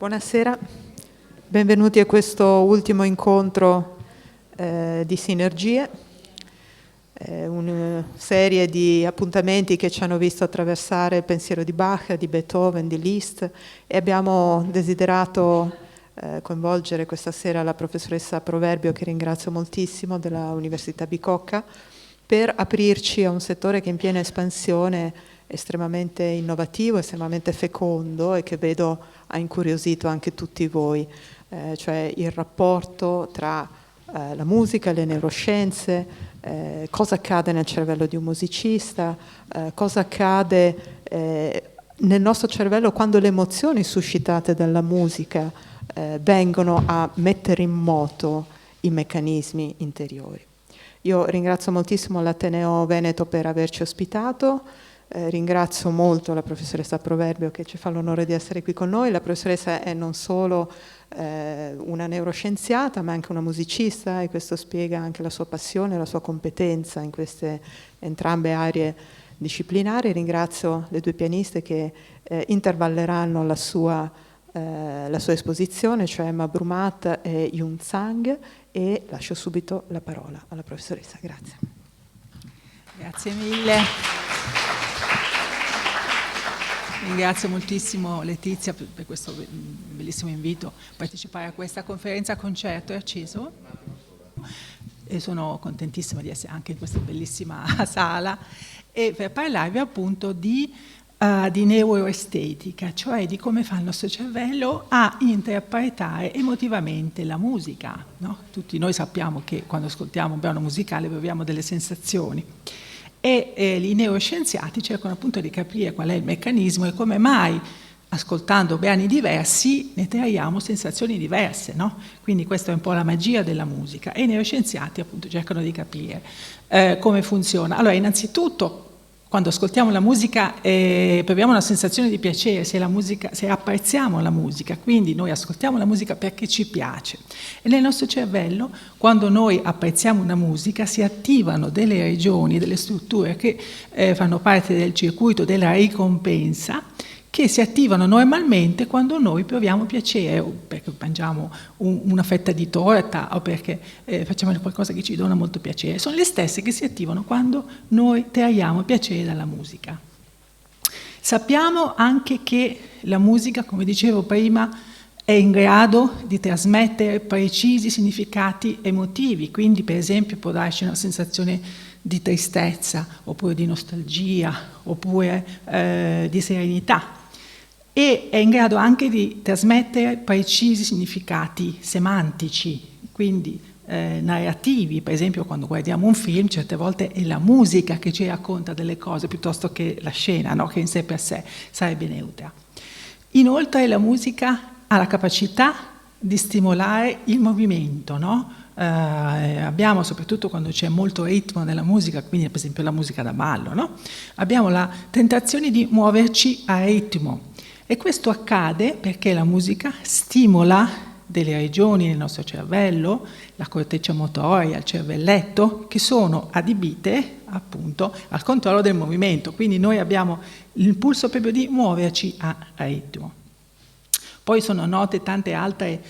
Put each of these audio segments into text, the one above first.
Buonasera, benvenuti a questo ultimo incontro di Sinergie, una serie di appuntamenti che ci hanno visto attraversare il pensiero di Bach, di Beethoven, di Liszt, e abbiamo desiderato coinvolgere questa sera la professoressa Proverbio, che ringrazio moltissimo, della Università Bicocca, per aprirci a un settore che è in piena espansione, estremamente innovativo, estremamente fecondo, e che vedo ha incuriosito anche tutti voi, cioè il rapporto tra la musica, le neuroscienze, cosa accade nel cervello di un musicista, cosa accade nel nostro cervello quando le emozioni suscitate dalla musica vengono a mettere in moto i meccanismi interiori. Io ringrazio moltissimo l'Ateneo Veneto per averci ospitato, ringrazio molto la professoressa Proverbio che ci fa l'onore di essere qui con noi. La professoressa è non solo una neuroscienziata ma anche una musicista, e questo spiega anche la sua passione, la sua competenza in queste entrambe aree disciplinari. Ringrazio le due pianiste che intervalleranno la sua esposizione, cioè Emma Brumat e Yun Tsang, e lascio subito la parola alla professoressa. Grazie. Grazie mille. Ringrazio moltissimo Letizia per questo bellissimo invito a partecipare a questa conferenza concerto. È acceso? E sono contentissima di essere anche in questa bellissima sala e per parlarvi appunto di neuroestetica, cioè di come fa il nostro cervello a interpretare emotivamente la musica, no? Tutti noi sappiamo che quando ascoltiamo un brano musicale proviamo delle sensazioni e i neuroscienziati cercano appunto di capire qual è il meccanismo e come mai ascoltando brani diversi ne traiamo sensazioni diverse, no? Quindi questa è un po' la magia della musica e i neuroscienziati appunto cercano di capire come funziona. Allora, innanzitutto, quando ascoltiamo la musica proviamo una sensazione di piacere se apprezziamo la musica, quindi noi ascoltiamo la musica perché ci piace. E nel nostro cervello, quando noi apprezziamo una musica, si attivano delle regioni, delle strutture che fanno parte del circuito della ricompensa, che si attivano normalmente quando noi proviamo piacere, o perché mangiamo una fetta di torta o perché facciamo qualcosa che ci dona molto piacere. Sono le stesse che si attivano quando noi traiamo piacere dalla musica. Sappiamo anche che la musica, come dicevo prima, è in grado di trasmettere precisi significati emotivi, quindi per esempio può darci una sensazione di tristezza, oppure di nostalgia, oppure di serenità. E è in grado anche di trasmettere precisi significati semantici, quindi narrativi. Per esempio, quando guardiamo un film, certe volte è la musica che ci racconta delle cose piuttosto che la scena, no? Che in sé per sé sarebbe neutra. Inoltre la musica ha la capacità di stimolare il movimento, no? Abbiamo, soprattutto quando c'è molto ritmo nella musica, quindi per esempio la musica da ballo, no? Abbiamo la tentazione di muoverci a ritmo. E questo accade perché la musica stimola delle regioni nel nostro cervello, la corteccia motoria, il cervelletto, che sono adibite appunto al controllo del movimento. Quindi noi abbiamo l'impulso proprio di muoverci a ritmo. Poi sono note tante altre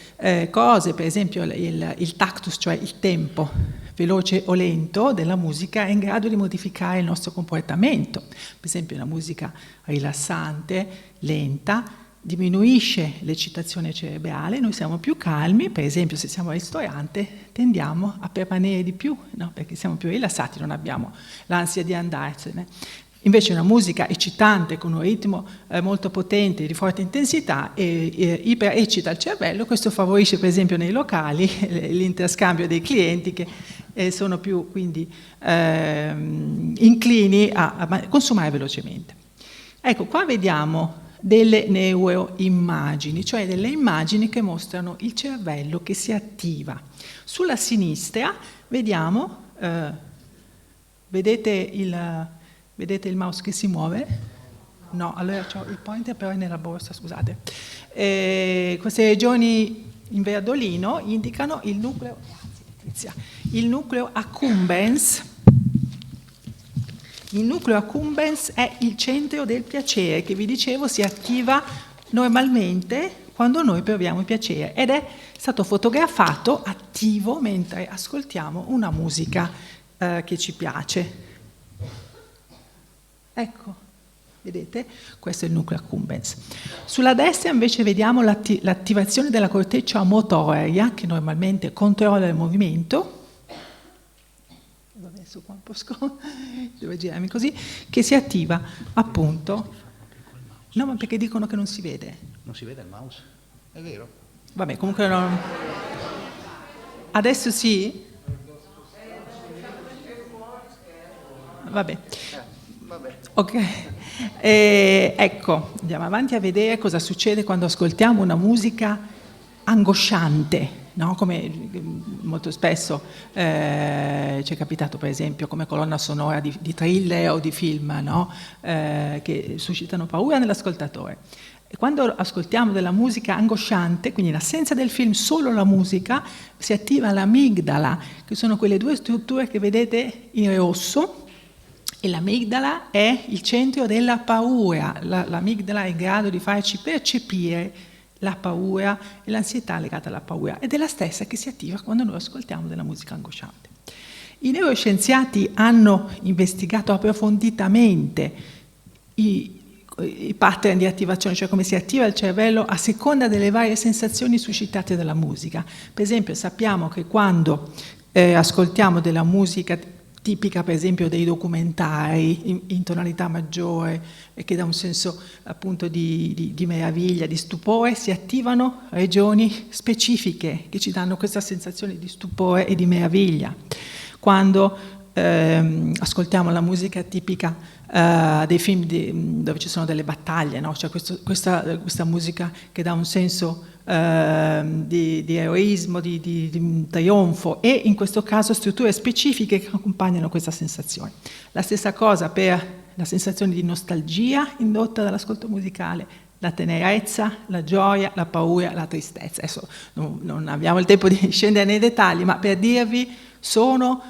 cose, per esempio il tactus, cioè il tempo veloce o lento della musica è in grado di modificare il nostro comportamento. Per esempio la musica rilassante, lenta, diminuisce l'eccitazione cerebrale, noi siamo più calmi, per esempio se siamo al ristorante tendiamo a permanere di più, no? Perché siamo più rilassati, non abbiamo l'ansia di andarsene. Invece una musica eccitante con un ritmo molto potente, di forte intensità, ipereccita il cervello. Questo favorisce per esempio nei locali l'interscambio dei clienti che sono più quindi inclini a consumare velocemente. Ecco, qua vediamo delle neuroimmagini, cioè delle immagini che mostrano il cervello che si attiva. Sulla sinistra vediamo, vedete il mouse che si muove? No, allora ho il pointer però è nella borsa, scusate. Queste regioni in verdolino indicano il nucleo, il nucleo accumbens. Il nucleo accumbens è il centro del piacere che vi dicevo si attiva normalmente quando noi proviamo piacere, ed è stato fotografato attivo mentre ascoltiamo una musica che ci piace. Ecco, vedete? Questo è il nucleo accumbens. Sulla destra invece vediamo l'attivazione della corteccia motoria, che normalmente controlla il movimento. Adesso qua un po' devo girarmi così, che si attiva appunto. No, ma perché dicono che non si vede? Non si vede il mouse? È vero? Vabbè, comunque non... Adesso sì? Vabbè. Ok. Ecco, andiamo avanti a vedere cosa succede quando ascoltiamo una musica angosciante. No? Come molto spesso ci è capitato, per esempio, come colonna sonora di thriller o di film, no? Che suscitano paura nell'ascoltatore. E quando ascoltiamo della musica angosciante, quindi in assenza del film, solo la musica, si attiva l'amigdala, che sono quelle due strutture che vedete in rosso, e l'amigdala è il centro della paura. L'amigdala è in grado di farci percepire la paura e l'ansietà legata alla paura, ed è la stessa che si attiva quando noi ascoltiamo della musica angosciante. I neuroscienziati hanno investigato approfonditamente i pattern di attivazione, cioè come si attiva il cervello a seconda delle varie sensazioni suscitate dalla musica. Per esempio, sappiamo che quando ascoltiamo della musica tipica, per esempio, dei documentari in tonalità maggiore, e che dà un senso appunto di meraviglia, di stupore, si attivano regioni specifiche che ci danno questa sensazione di stupore e di meraviglia. Quando ascoltiamo la musica tipica dei film dove ci sono delle battaglie, no? Cioè questa musica che dà un senso di eroismo, di trionfo, e in questo caso strutture specifiche che accompagnano questa sensazione. La stessa cosa per la sensazione di nostalgia indotta dall'ascolto musicale, la tenerezza, la gioia, la paura, la tristezza. Adesso non abbiamo il tempo di scendere nei dettagli, ma per dirvi, sono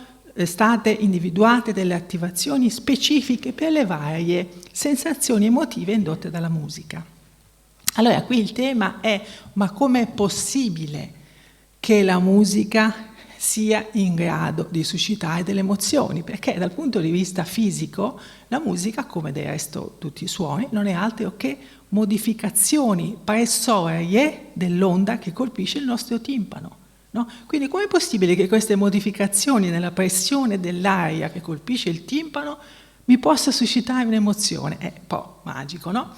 state individuate delle attivazioni specifiche per le varie sensazioni emotive indotte dalla musica. Allora, qui il tema è: ma com'è possibile che la musica sia in grado di suscitare delle emozioni? Perché dal punto di vista fisico la musica, come del resto tutti i suoni, non è altro che modificazioni pressorie dell'onda che colpisce il nostro timpano. No? Quindi com'è possibile che queste modificazioni nella pressione dell'aria che colpisce il timpano mi possa suscitare un'emozione? È un po' magico, no?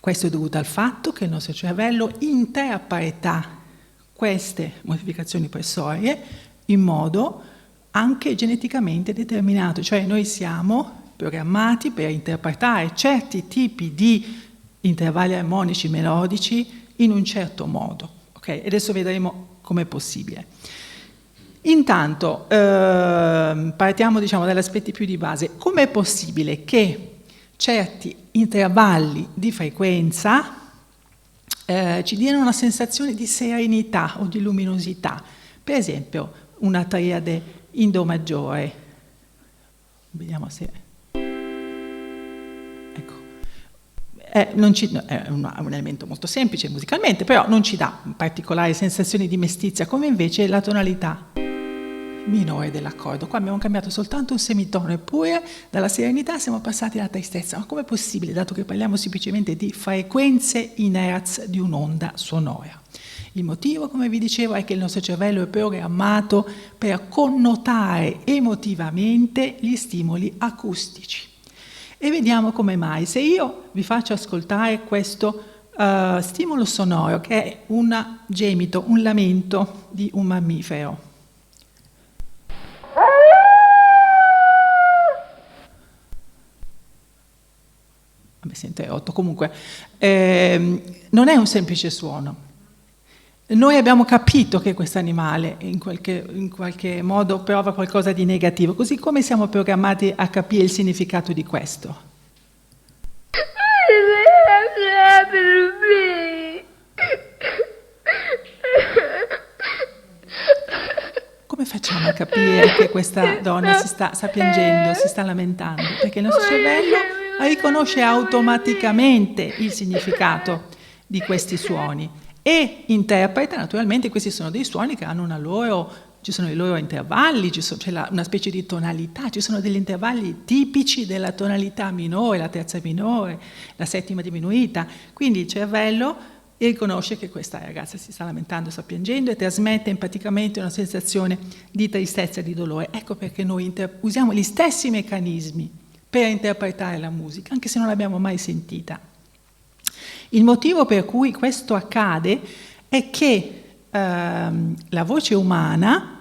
Questo è dovuto al fatto che il nostro cervello interpreta queste modificazioni pressorie in modo anche geneticamente determinato, cioè noi siamo programmati per interpretare certi tipi di intervalli armonici melodici in un certo modo. Okay? E adesso vedremo com'è possibile. Intanto partiamo, diciamo, dagli aspetti più di base. Com'è possibile che certi intervalli di frequenza ci diano una sensazione di serenità o di luminosità? Per esempio, una triade in Do maggiore. Vediamo se... Ecco. È un elemento molto semplice musicalmente, però non ci dà particolari sensazioni di mestizia, come invece la tonalità minore dell'accordo. Qua abbiamo cambiato soltanto un semitono, eppure dalla serenità siamo passati alla tristezza. Ma com'è possibile, dato che parliamo semplicemente di frequenze in hertz di un'onda sonora? Il motivo, come vi dicevo, è che il nostro cervello è programmato per connotare emotivamente gli stimoli acustici. E vediamo come mai. Se io vi faccio ascoltare questo stimolo sonoro, che è un gemito, un lamento di un mammifero. Vabbè, si è interrotto. Comunque, non è un semplice suono. Noi abbiamo capito che questo animale in qualche modo prova qualcosa di negativo, così come siamo programmati a capire il significato di questo. Come facciamo a capire che questa donna sta piangendo, si sta lamentando? Perché il nostro cervello riconosce automaticamente il significato di questi suoni e interpreta, naturalmente questi sono dei suoni che hanno una loro, ci sono i loro intervalli, c'è una specie di tonalità, ci sono degli intervalli tipici della tonalità minore, la terza minore, la settima diminuita, quindi il cervello riconosce che questa ragazza si sta lamentando, sta piangendo e trasmette empaticamente una sensazione di tristezza e di dolore. Ecco perché noi usiamo gli stessi meccanismi per interpretare la musica, anche se non l'abbiamo mai sentita. Il motivo per cui questo accade è che la voce umana,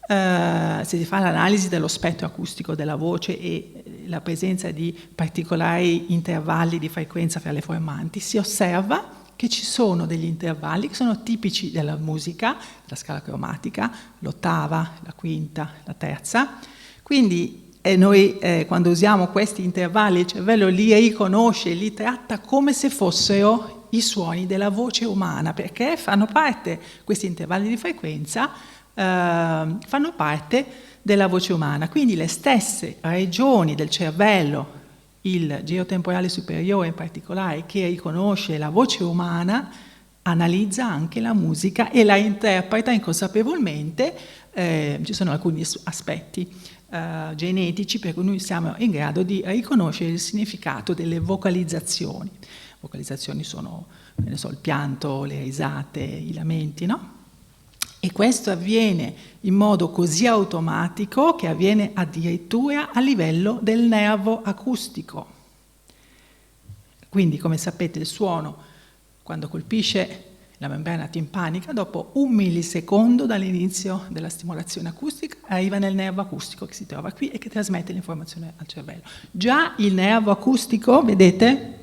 se si fa l'analisi dello spettro acustico della voce e la presenza di particolari intervalli di frequenza fra le formanti, si osserva che ci sono degli intervalli che sono tipici della musica, la scala cromatica, l'ottava, la quinta, la terza. Quindi noi quando usiamo questi intervalli il cervello li riconosce, li tratta come se fossero i suoni della voce umana, perché fanno parte, questi intervalli di frequenza fanno parte della voce umana. Quindi le stesse regioni del cervello, il geotemporale superiore in particolare, che riconosce la voce umana, analizza anche la musica e la interpreta inconsapevolmente. Ci sono alcuni aspetti genetici per cui noi siamo in grado di riconoscere il significato delle vocalizzazioni. Vocalizzazioni sono, ne so, il pianto, le risate, i lamenti, no? E questo avviene in modo così automatico che avviene addirittura a livello del nervo acustico. Quindi, come sapete, il suono, quando colpisce la membrana timpanica, dopo 1 millisecondo dall'inizio della stimolazione acustica, arriva nel nervo acustico che si trova qui e che trasmette l'informazione al cervello. Già il nervo acustico, vedete,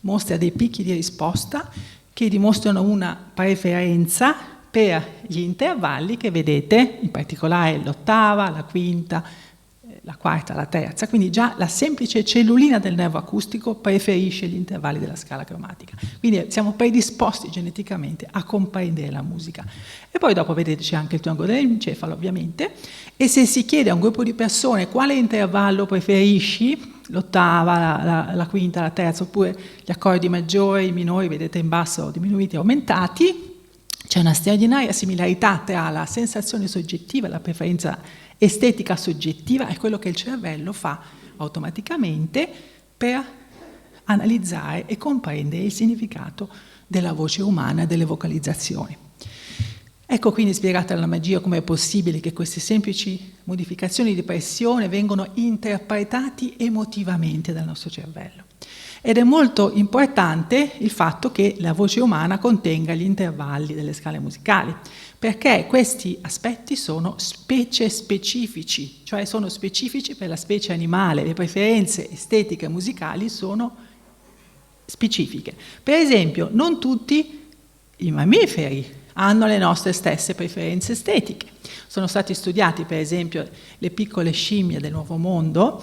mostra dei picchi di risposta che dimostrano una preferenza per gli intervalli che vedete, in particolare l'ottava, la quinta, la quarta, la terza. Quindi già la semplice cellulina del nervo acustico preferisce gli intervalli della scala cromatica. Quindi siamo predisposti geneticamente a comprendere la musica. E poi dopo vedete c'è anche il triangolo dell'encefalo, ovviamente, e se si chiede a un gruppo di persone quale intervallo preferisci, l'ottava, la quinta, la terza, oppure gli accordi maggiori, i minori, vedete in basso diminuiti e aumentati, c'è una straordinaria similarità tra la sensazione soggettiva, la preferenza estetica soggettiva e quello che il cervello fa automaticamente per analizzare e comprendere il significato della voce umana e delle vocalizzazioni. Ecco quindi spiegata la magia come è possibile che queste semplici modificazioni di pressione vengano interpretati emotivamente dal nostro cervello. Ed è molto importante il fatto che la voce umana contenga gli intervalli delle scale musicali, perché questi aspetti sono specie specifici, cioè sono specifici per la specie animale, le preferenze estetiche e musicali sono specifiche. Per esempio, non tutti i mammiferi hanno le nostre stesse preferenze estetiche. Sono stati studiati, per esempio, le piccole scimmie del Nuovo Mondo,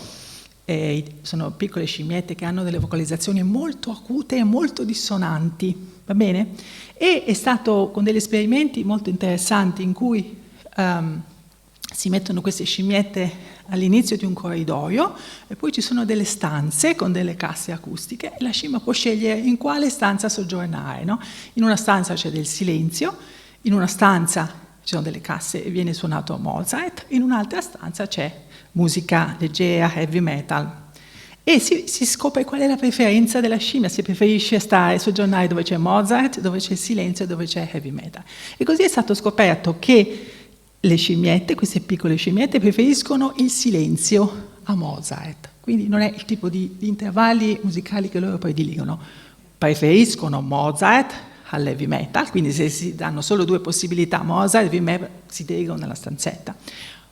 sono piccole scimmiette che hanno delle vocalizzazioni molto acute e molto dissonanti, va bene? E è stato con degli esperimenti molto interessanti in cui si mettono queste scimmiette all'inizio di un corridoio e poi ci sono delle stanze con delle casse acustiche e la scimmia può scegliere in quale stanza soggiornare, no? In una stanza c'è del silenzio, in una stanza ci sono delle casse e viene suonato Mozart, in un'altra stanza c'è musica leggera, heavy metal. E si scopre qual è la preferenza della scimmia, se preferisce soggiornare dove c'è Mozart, dove c'è silenzio, dove c'è heavy metal. E così è stato scoperto che le scimmiette, queste piccole scimmiette, preferiscono il silenzio a Mozart. Quindi non è il tipo di intervalli musicali che loro prediligono. Preferiscono Mozart all'heavy metal, quindi se si danno solo 2 possibilità, Mozart e heavy metal, si dirigano nella stanzetta.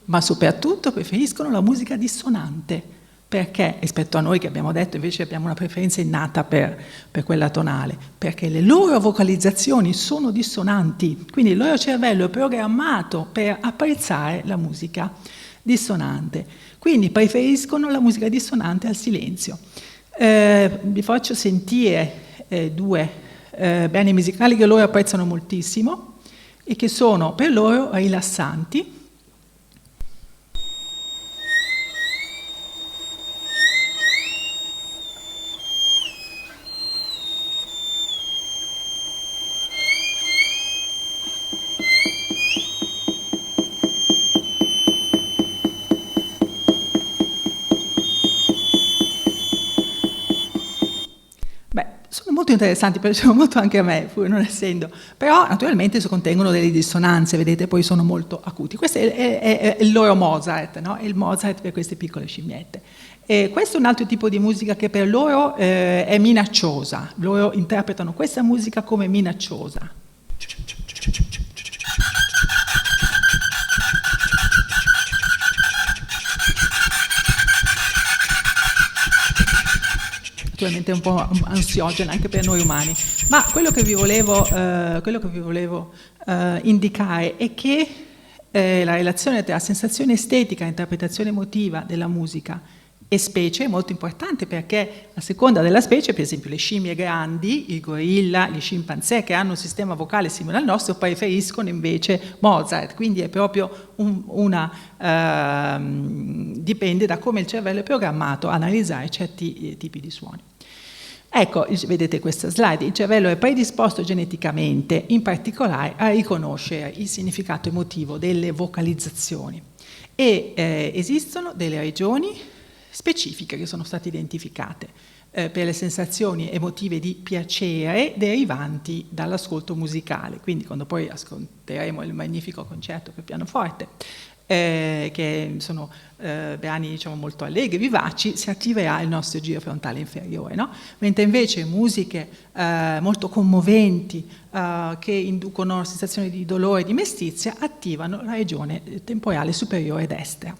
Ma soprattutto preferiscono la musica dissonante. Perché? Rispetto a noi che abbiamo detto invece abbiamo una preferenza innata per quella tonale, perché le loro vocalizzazioni sono dissonanti, quindi il loro cervello è programmato per apprezzare la musica dissonante, quindi preferiscono la musica dissonante al silenzio. Vi faccio sentire 2 brani musicali che loro apprezzano moltissimo e che sono per loro rilassanti. interessanti, piacciono molto anche a me, pur non essendo, però naturalmente contengono delle dissonanze, vedete, poi sono molto acuti. Questo è il loro Mozart, no? È il Mozart per queste piccole scimmiette. E questo è un altro tipo di musica che per loro è minacciosa, loro interpretano questa musica come minacciosa. Naturalmente è un po' ansiogena anche per noi umani, ma quello che vi volevo indicare è che la relazione tra sensazione estetica e interpretazione emotiva della musica e specie è molto importante, perché a seconda della specie, per esempio le scimmie grandi, il gorilla, gli scimpanzé che hanno un sistema vocale simile al nostro preferiscono invece Mozart, quindi è proprio dipende da come il cervello è programmato a analizzare certi tipi di suoni. Ecco, vedete questa slide, il cervello è predisposto geneticamente, in particolare a riconoscere il significato emotivo delle vocalizzazioni e esistono delle regioni specifiche che sono state identificate per le sensazioni emotive di piacere derivanti dall'ascolto musicale. Quindi quando poi ascolteremo il magnifico concerto per pianoforte, che sono brani diciamo molto allegri, vivaci, si attiverà il nostro giro frontale inferiore, no? Mentre invece musiche molto commoventi che inducono una sensazione di dolore e di mestizia attivano la regione temporale superiore destra.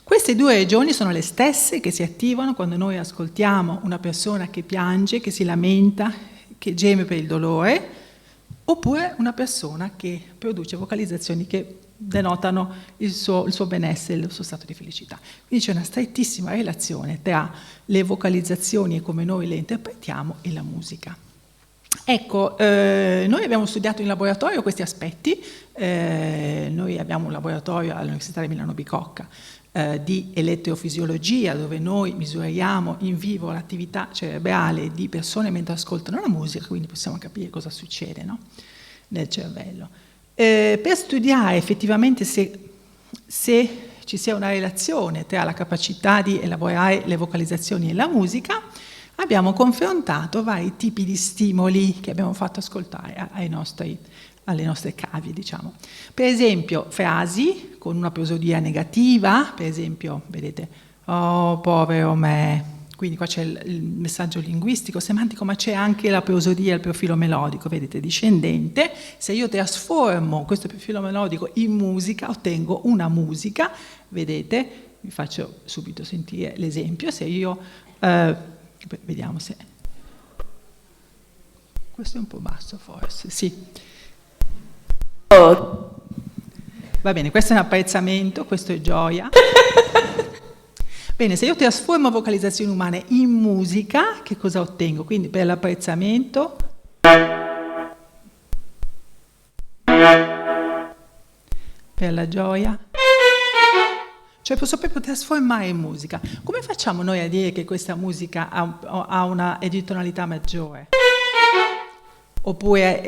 Queste due regioni sono le stesse che si attivano quando noi ascoltiamo una persona che piange, che si lamenta, che geme per il dolore, oppure una persona che produce vocalizzazioni che denotano il suo benessere, il suo stato di felicità. Quindi c'è una strettissima relazione tra le vocalizzazioni e come noi le interpretiamo e la musica. Ecco, noi abbiamo studiato in laboratorio questi aspetti, noi abbiamo un laboratorio all'Università di Milano Bicocca di elettrofisiologia, dove noi misuriamo in vivo l'attività cerebrale di persone mentre ascoltano la musica, quindi possiamo capire cosa succede, no? Nel cervello. Per studiare effettivamente se ci sia una relazione tra la capacità di elaborare le vocalizzazioni e la musica, abbiamo confrontato vari tipi di stimoli che abbiamo fatto ascoltare alle nostre cavie, diciamo. Per esempio, frasi con una prosodia negativa, per esempio, vedete, oh, povero me. Quindi qua c'è il messaggio linguistico, semantico, ma c'è anche la prosodia, il profilo melodico, vedete, discendente. Se io trasformo questo profilo melodico in musica, ottengo una musica, vedete, vi faccio subito sentire l'esempio. Se io, vediamo se... Questo è un po' basso forse, sì. Va bene, questo è un apprezzamento, questo è gioia. Bene, se io trasformo vocalizzazioni umane in musica, che cosa ottengo? Quindi per l'apprezzamento, per la gioia, cioè posso proprio trasformare in musica. Come facciamo noi a dire che questa musica ha una editonalità maggiore? Oppure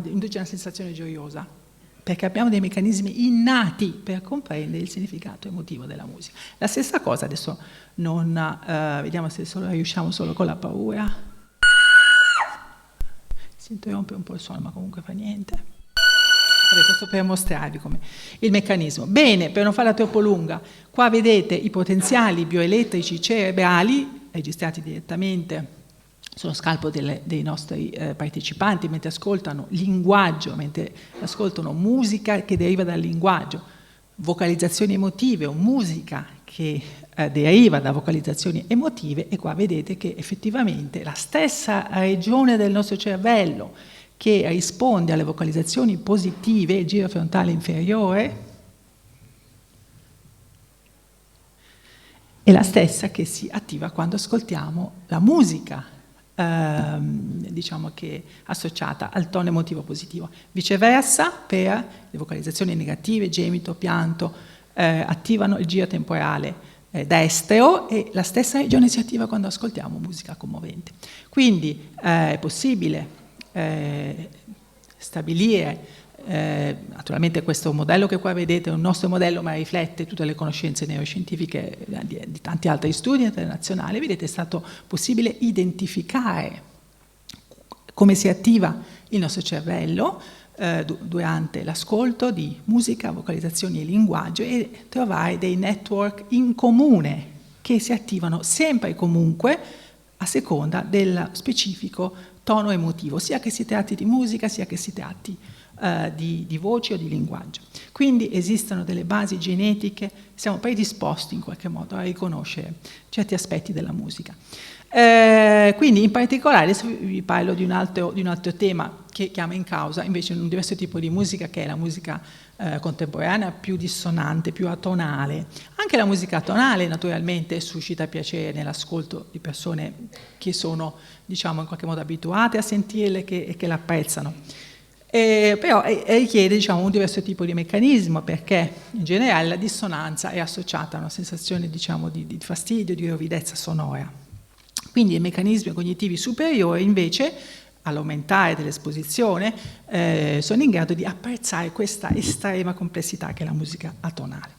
induce una sensazione gioiosa? Perché abbiamo dei meccanismi innati per comprendere il significato emotivo della musica. La stessa cosa, adesso vediamo se riusciamo solo con la paura. Si interrompe un po' il suono, ma comunque fa niente. Vabbè, questo per mostrarvi come il meccanismo. Bene, per non farla troppo lunga, qua vedete i potenziali bioelettrici cerebrali registrati direttamente sullo scalpo dei nostri partecipanti mentre ascoltano linguaggio, mentre ascoltano musica che deriva dal linguaggio, vocalizzazioni emotive o musica che deriva da vocalizzazioni emotive, e qua vedete che effettivamente la stessa regione del nostro cervello che risponde alle vocalizzazioni positive, il giro frontale inferiore, è la stessa che si attiva quando ascoltiamo la musica, diciamo che associata al tono emotivo positivo. Viceversa, per le vocalizzazioni negative, gemito, pianto, attivano il giro temporale destro, e la stessa regione si attiva quando ascoltiamo musica commovente. Quindi è possibile stabilire, naturalmente questo modello che qua vedete è un nostro modello, ma riflette tutte le conoscenze neuroscientifiche di tanti altri studi internazionali. Vedete, è stato possibile identificare come si attiva il nostro cervello durante l'ascolto di musica, vocalizzazioni e linguaggio, e trovare dei network in comune che si attivano sempre e comunque a seconda del specifico tono emotivo, sia che si tratti di musica, sia che si tratti di voci o di linguaggio. Quindi esistono delle basi genetiche, siamo predisposti in qualche modo a riconoscere certi aspetti della musica. Quindi in particolare adesso vi parlo di un altro tema che chiama in causa invece un diverso tipo di musica, che è la musica contemporanea più dissonante, più atonale. Anche la musica atonale naturalmente suscita piacere nell'ascolto di persone che sono, diciamo, in qualche modo abituate a sentirle e che l'apprezzano. Però richiede, diciamo, un diverso tipo di meccanismo, perché in generale la dissonanza è associata a una sensazione, diciamo, di fastidio, di rovidezza sonora. Quindi i meccanismi cognitivi superiori invece, all'aumentare dell'esposizione, sono in grado di apprezzare questa estrema complessità che è la musica atonale.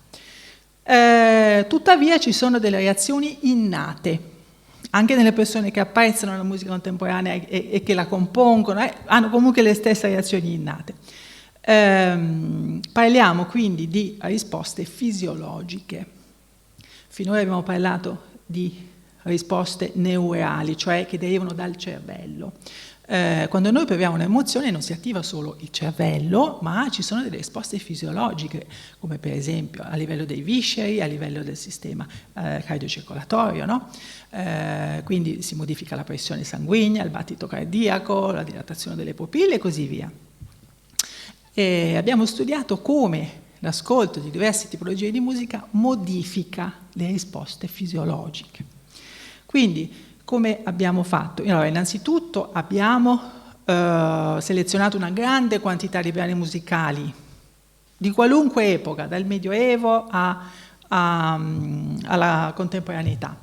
Tuttavia ci sono delle reazioni innate, anche nelle persone che apprezzano la musica contemporanea e che la compongono, hanno comunque le stesse reazioni innate. Parliamo quindi di risposte fisiologiche. Finora abbiamo parlato di risposte neurali, cioè che derivano dal cervello. Quando noi proviamo un'emozione non si attiva solo il cervello, ma ci sono delle risposte fisiologiche, come per esempio a livello dei visceri, a livello del sistema cardiocircolatorio, no? Quindi si modifica la pressione sanguigna, il battito cardiaco, la dilatazione delle pupille e così via. Abbiamo studiato come l'ascolto di diverse tipologie di musica modifica le risposte fisiologiche. Quindi, come abbiamo fatto? Allora, innanzitutto abbiamo selezionato una grande quantità di brani musicali di qualunque epoca, dal Medioevo alla contemporaneità,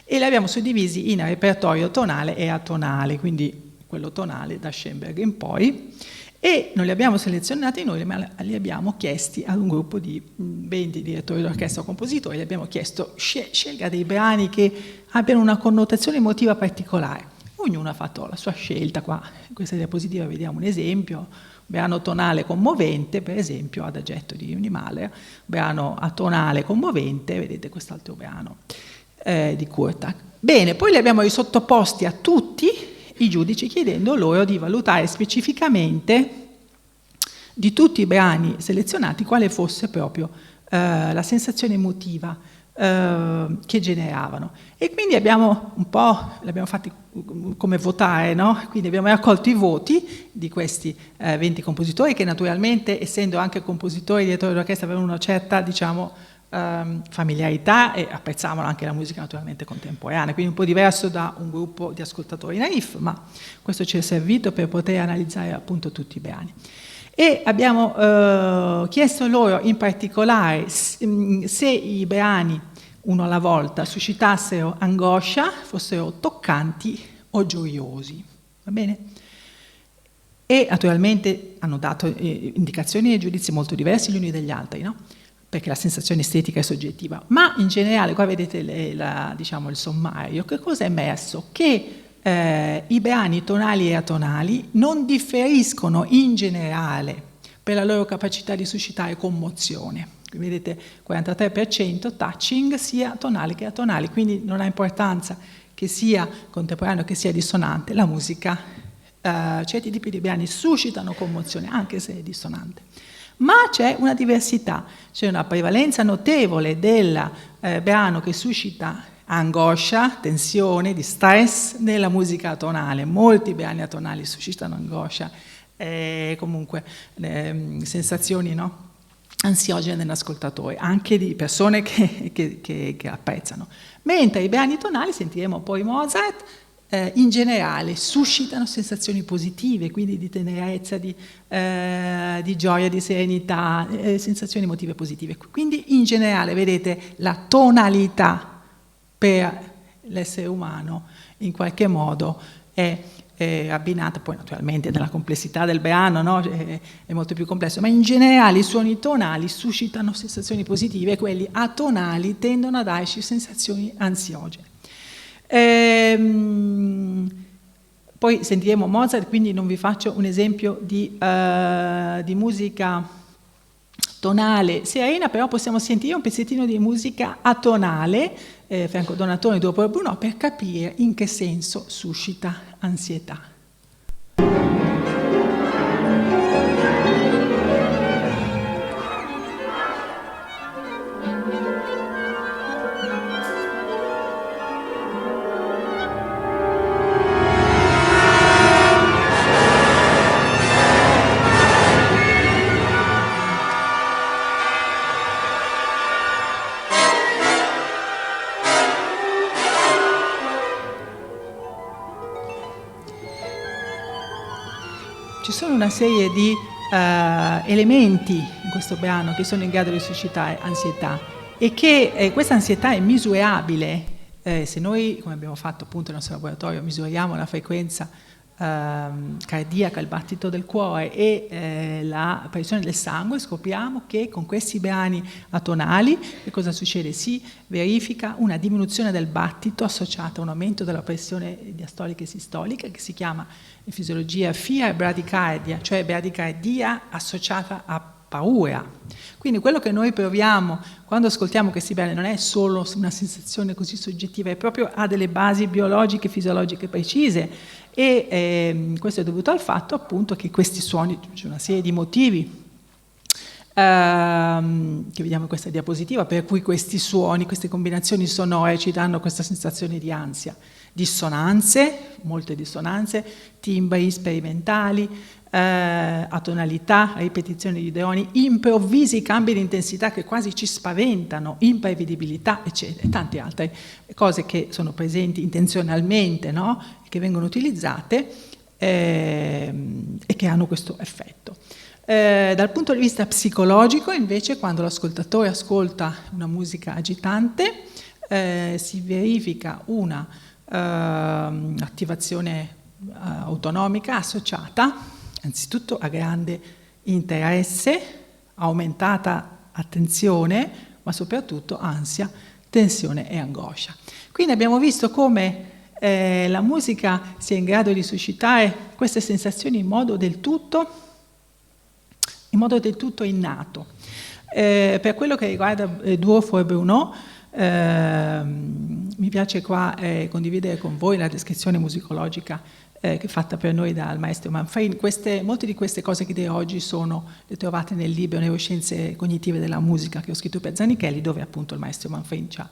e li abbiamo suddivisi in repertorio tonale e atonale, quindi quello tonale da Schoenberg in poi, e non li abbiamo selezionati noi, ma li abbiamo chiesti ad un gruppo di 20 direttori d'orchestra o compositori, gli abbiamo chiesto scelga dei brani che abbiano una connotazione emotiva particolare. Ognuno ha fatto la sua scelta. Qua in questa diapositiva vediamo un esempio, un brano tonale commovente, per esempio Adagietto di Mahler, brano atonale commovente, vedete quest'altro brano di Kurtak. Bene, poi li abbiamo risottoposti a tutti i giudici chiedendo loro di valutare specificamente di tutti i brani selezionati quale fosse proprio la sensazione emotiva che generavano. E quindi abbiamo un po', l'abbiamo fatti come votare, no? Quindi abbiamo raccolto i voti di questi 20 compositori che naturalmente, essendo anche compositori e direttori d'orchestra, avevano una certa, diciamo, familiarità e apprezzavano anche la musica naturalmente contemporanea, quindi un po' diverso da un gruppo di ascoltatori naif, ma questo ci è servito per poter analizzare appunto tutti i brani. E abbiamo chiesto loro in particolare se i brani, uno alla volta, suscitassero angoscia, fossero toccanti o gioiosi, va bene? E naturalmente hanno dato indicazioni e giudizi molto diversi gli uni dagli altri, no? Perché la sensazione estetica è soggettiva, ma in generale, qua vedete diciamo, il sommario, che cosa è emerso? Che i brani tonali e atonali non differiscono in generale per la loro capacità di suscitare commozione. Qui vedete 43% touching sia tonale che atonale, quindi non ha importanza che sia contemporaneo che sia dissonante, la musica, certi tipi di brani suscitano commozione anche se è dissonante. Ma c'è una diversità, c'è una prevalenza notevole del brano che suscita angoscia, tensione, di stress nella musica atonale. Molti brani atonali suscitano angoscia, comunque sensazioni, no? Ansiogene nell'ascoltatore, anche di persone che apprezzano. Mentre i brani tonali, sentiremo poi Mozart, in generale suscitano sensazioni positive, quindi di tenerezza, di gioia, di serenità, sensazioni emotive positive. Quindi in generale, vedete, la tonalità per l'essere umano in qualche modo è abbinata, poi naturalmente nella complessità del brano, no? È molto più complesso, ma in generale i suoni tonali suscitano sensazioni positive e quelli atonali tendono a darci sensazioni ansiogene. Poi sentiremo Mozart, quindi non vi faccio un esempio di musica tonale serena, però possiamo sentire un pezzettino di musica atonale, Franco Donatoni dopo Bruno, per capire in che senso suscita ansietà. Ci sono una serie di elementi in questo brano che sono in grado di suscitare ansietà e che questa ansietà è misurabile. Se noi, come abbiamo fatto appunto nel nostro laboratorio, misuriamo la frequenza cardiaca, il battito del cuore e la pressione del sangue, scopriamo che con questi brani atonali che cosa succede? Si verifica una diminuzione del battito associata a un aumento della pressione diastolica e sistolica, che si chiama in fisiologia fear bradicardia, cioè bradicardia associata a paura. Quindi quello che noi proviamo quando ascoltiamo questi brani non è solo una sensazione così soggettiva, è proprio ha delle basi biologiche e fisiologiche precise e questo è dovuto al fatto appunto che questi suoni, c'è una serie di motivi che vediamo in questa diapositiva, per cui questi suoni, queste combinazioni sonore ci danno questa sensazione di ansia. Dissonanze, molte dissonanze, timbri sperimentali, atonalità, ripetizioni di ideoni, improvvisi cambi di intensità che quasi ci spaventano, imprevedibilità, eccetera, e tante altre cose che sono presenti intenzionalmente, no? Che vengono utilizzate e che hanno questo effetto. Dal punto di vista psicologico, invece, quando l'ascoltatore ascolta una musica agitante, si verifica una attivazione autonomica associata anzitutto a grande interesse, aumentata attenzione, ma soprattutto ansia, tensione e angoscia. Quindi abbiamo visto come la musica sia in grado di suscitare queste sensazioni in modo del tutto innato. Per quello che riguarda Duo for Bruno, mi piace qua condividere con voi la descrizione musicologica che è fatta per noi dal maestro Manfredini. Molte di queste cose che dirò oggi le trovate nel libro Neuroscienze cognitive della musica che ho scritto per Zanichelli, dove appunto il maestro Manfredini ci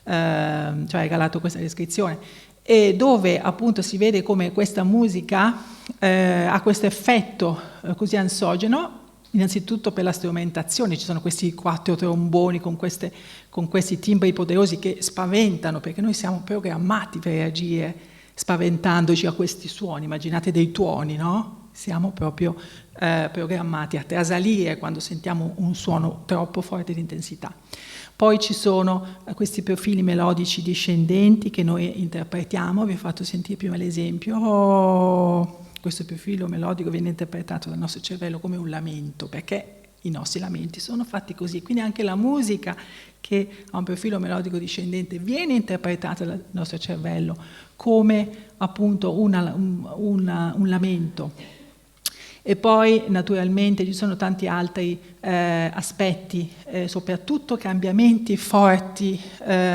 ha regalato questa descrizione, e dove appunto si vede come questa musica ha questo effetto così ansogeno. Innanzitutto per la strumentazione, ci sono questi 4 tromboni con questi timbri poderosi che spaventano, perché noi siamo programmati per reagire spaventandoci a questi suoni. Immaginate dei tuoni, no? Siamo proprio programmati a trasalire quando sentiamo un suono troppo forte di intensità. Poi ci sono questi profili melodici discendenti che noi interpretiamo, vi ho fatto sentire prima l'esempio. Questo profilo melodico viene interpretato dal nostro cervello come un lamento, perché i nostri lamenti sono fatti così. Quindi anche la musica che ha un profilo melodico discendente viene interpretata dal nostro cervello come appunto un lamento. E poi naturalmente ci sono tanti altri aspetti, soprattutto cambiamenti forti,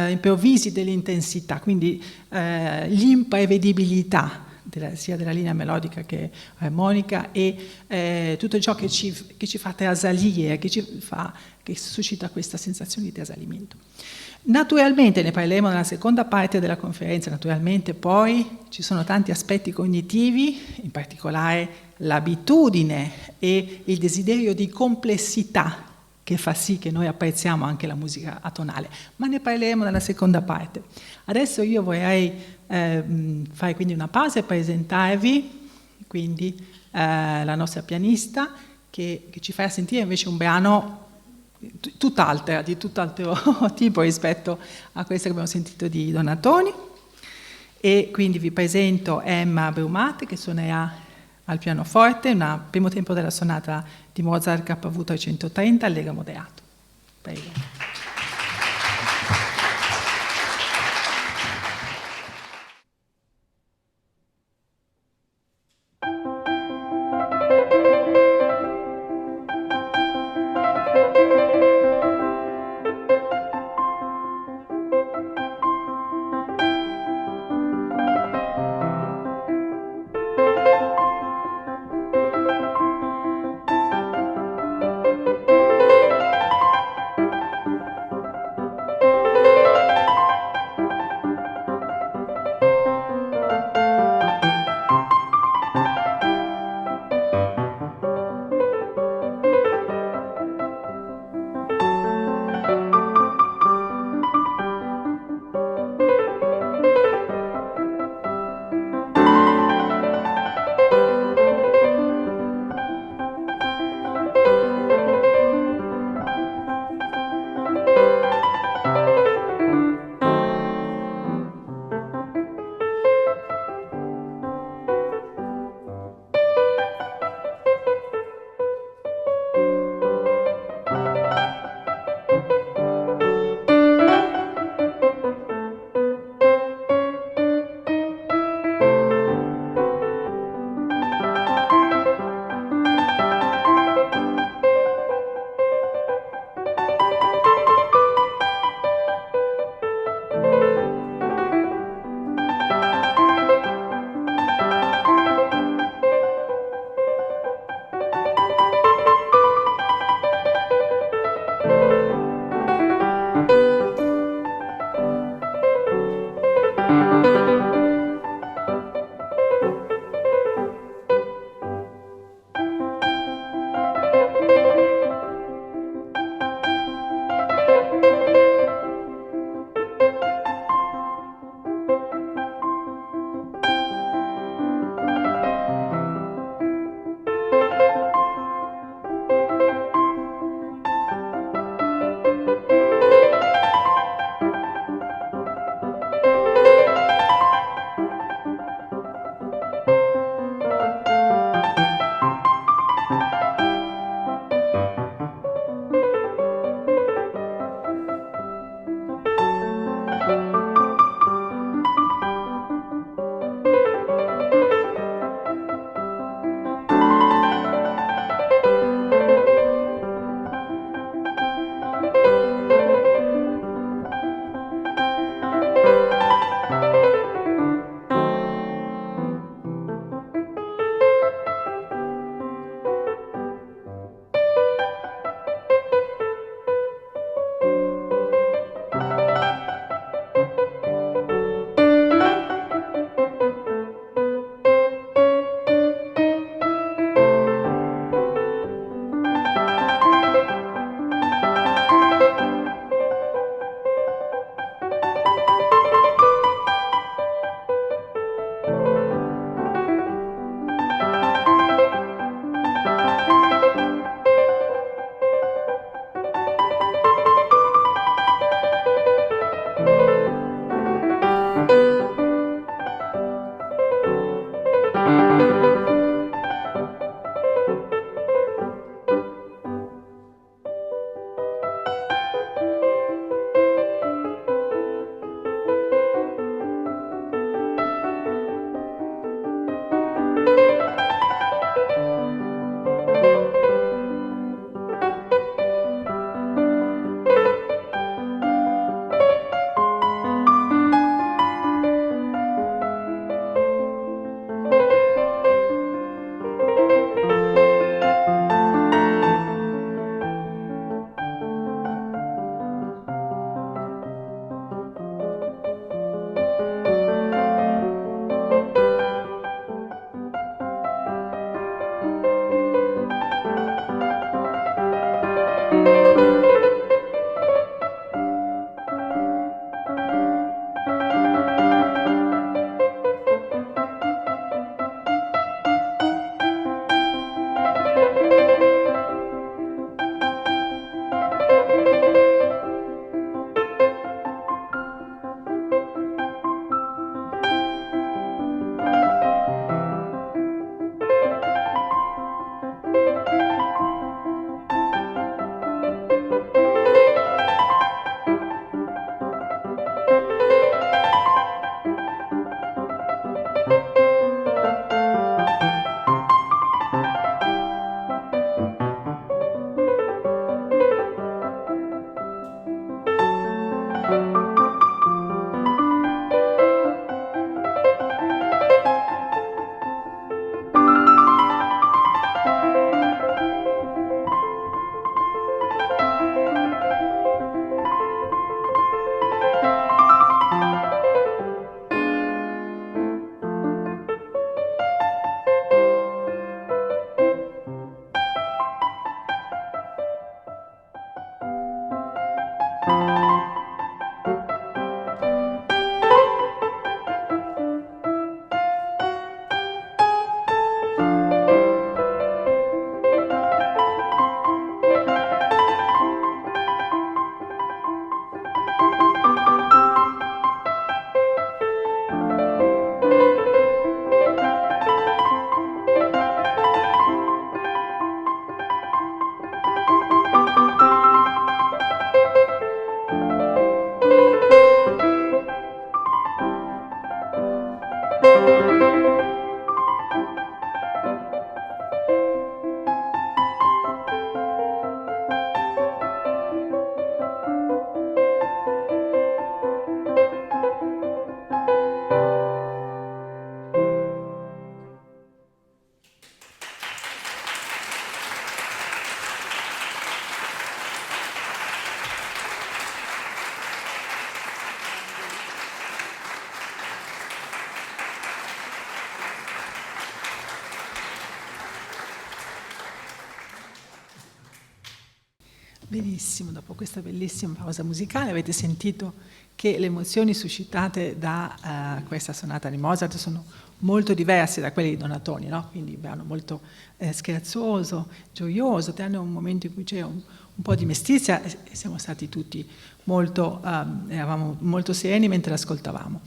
improvvisi dell'intensità, quindi l'imprevedibilità sia della linea melodica che armonica e tutto ciò che ci fa trasalire, che suscita questa sensazione di trasalimento. Naturalmente, ne parleremo nella seconda parte della conferenza, naturalmente poi ci sono tanti aspetti cognitivi, in particolare l'abitudine e il desiderio di complessità che fa sì che noi apprezziamo anche la musica atonale, ma ne parleremo nella seconda parte. Adesso io vorrei fare quindi una pausa e presentarvi quindi la nostra pianista che ci farà sentire invece un brano di tutt'altro tipo rispetto a questo che abbiamo sentito di Donatoni, e quindi vi presento Emma Brumate che suonerà al pianoforte il primo tempo della sonata di Mozart KV 330 allegro moderato. Prego. Benissimo, dopo questa bellissima pausa musicale avete sentito che le emozioni suscitate da questa sonata di Mozart sono molto diverse da quelle di Donatoni, no? Quindi un brano molto scherzoso, gioioso, tranne un momento in cui c'è un po' di mestizia e siamo stati tutti molto, eravamo molto sereni mentre l'ascoltavamo.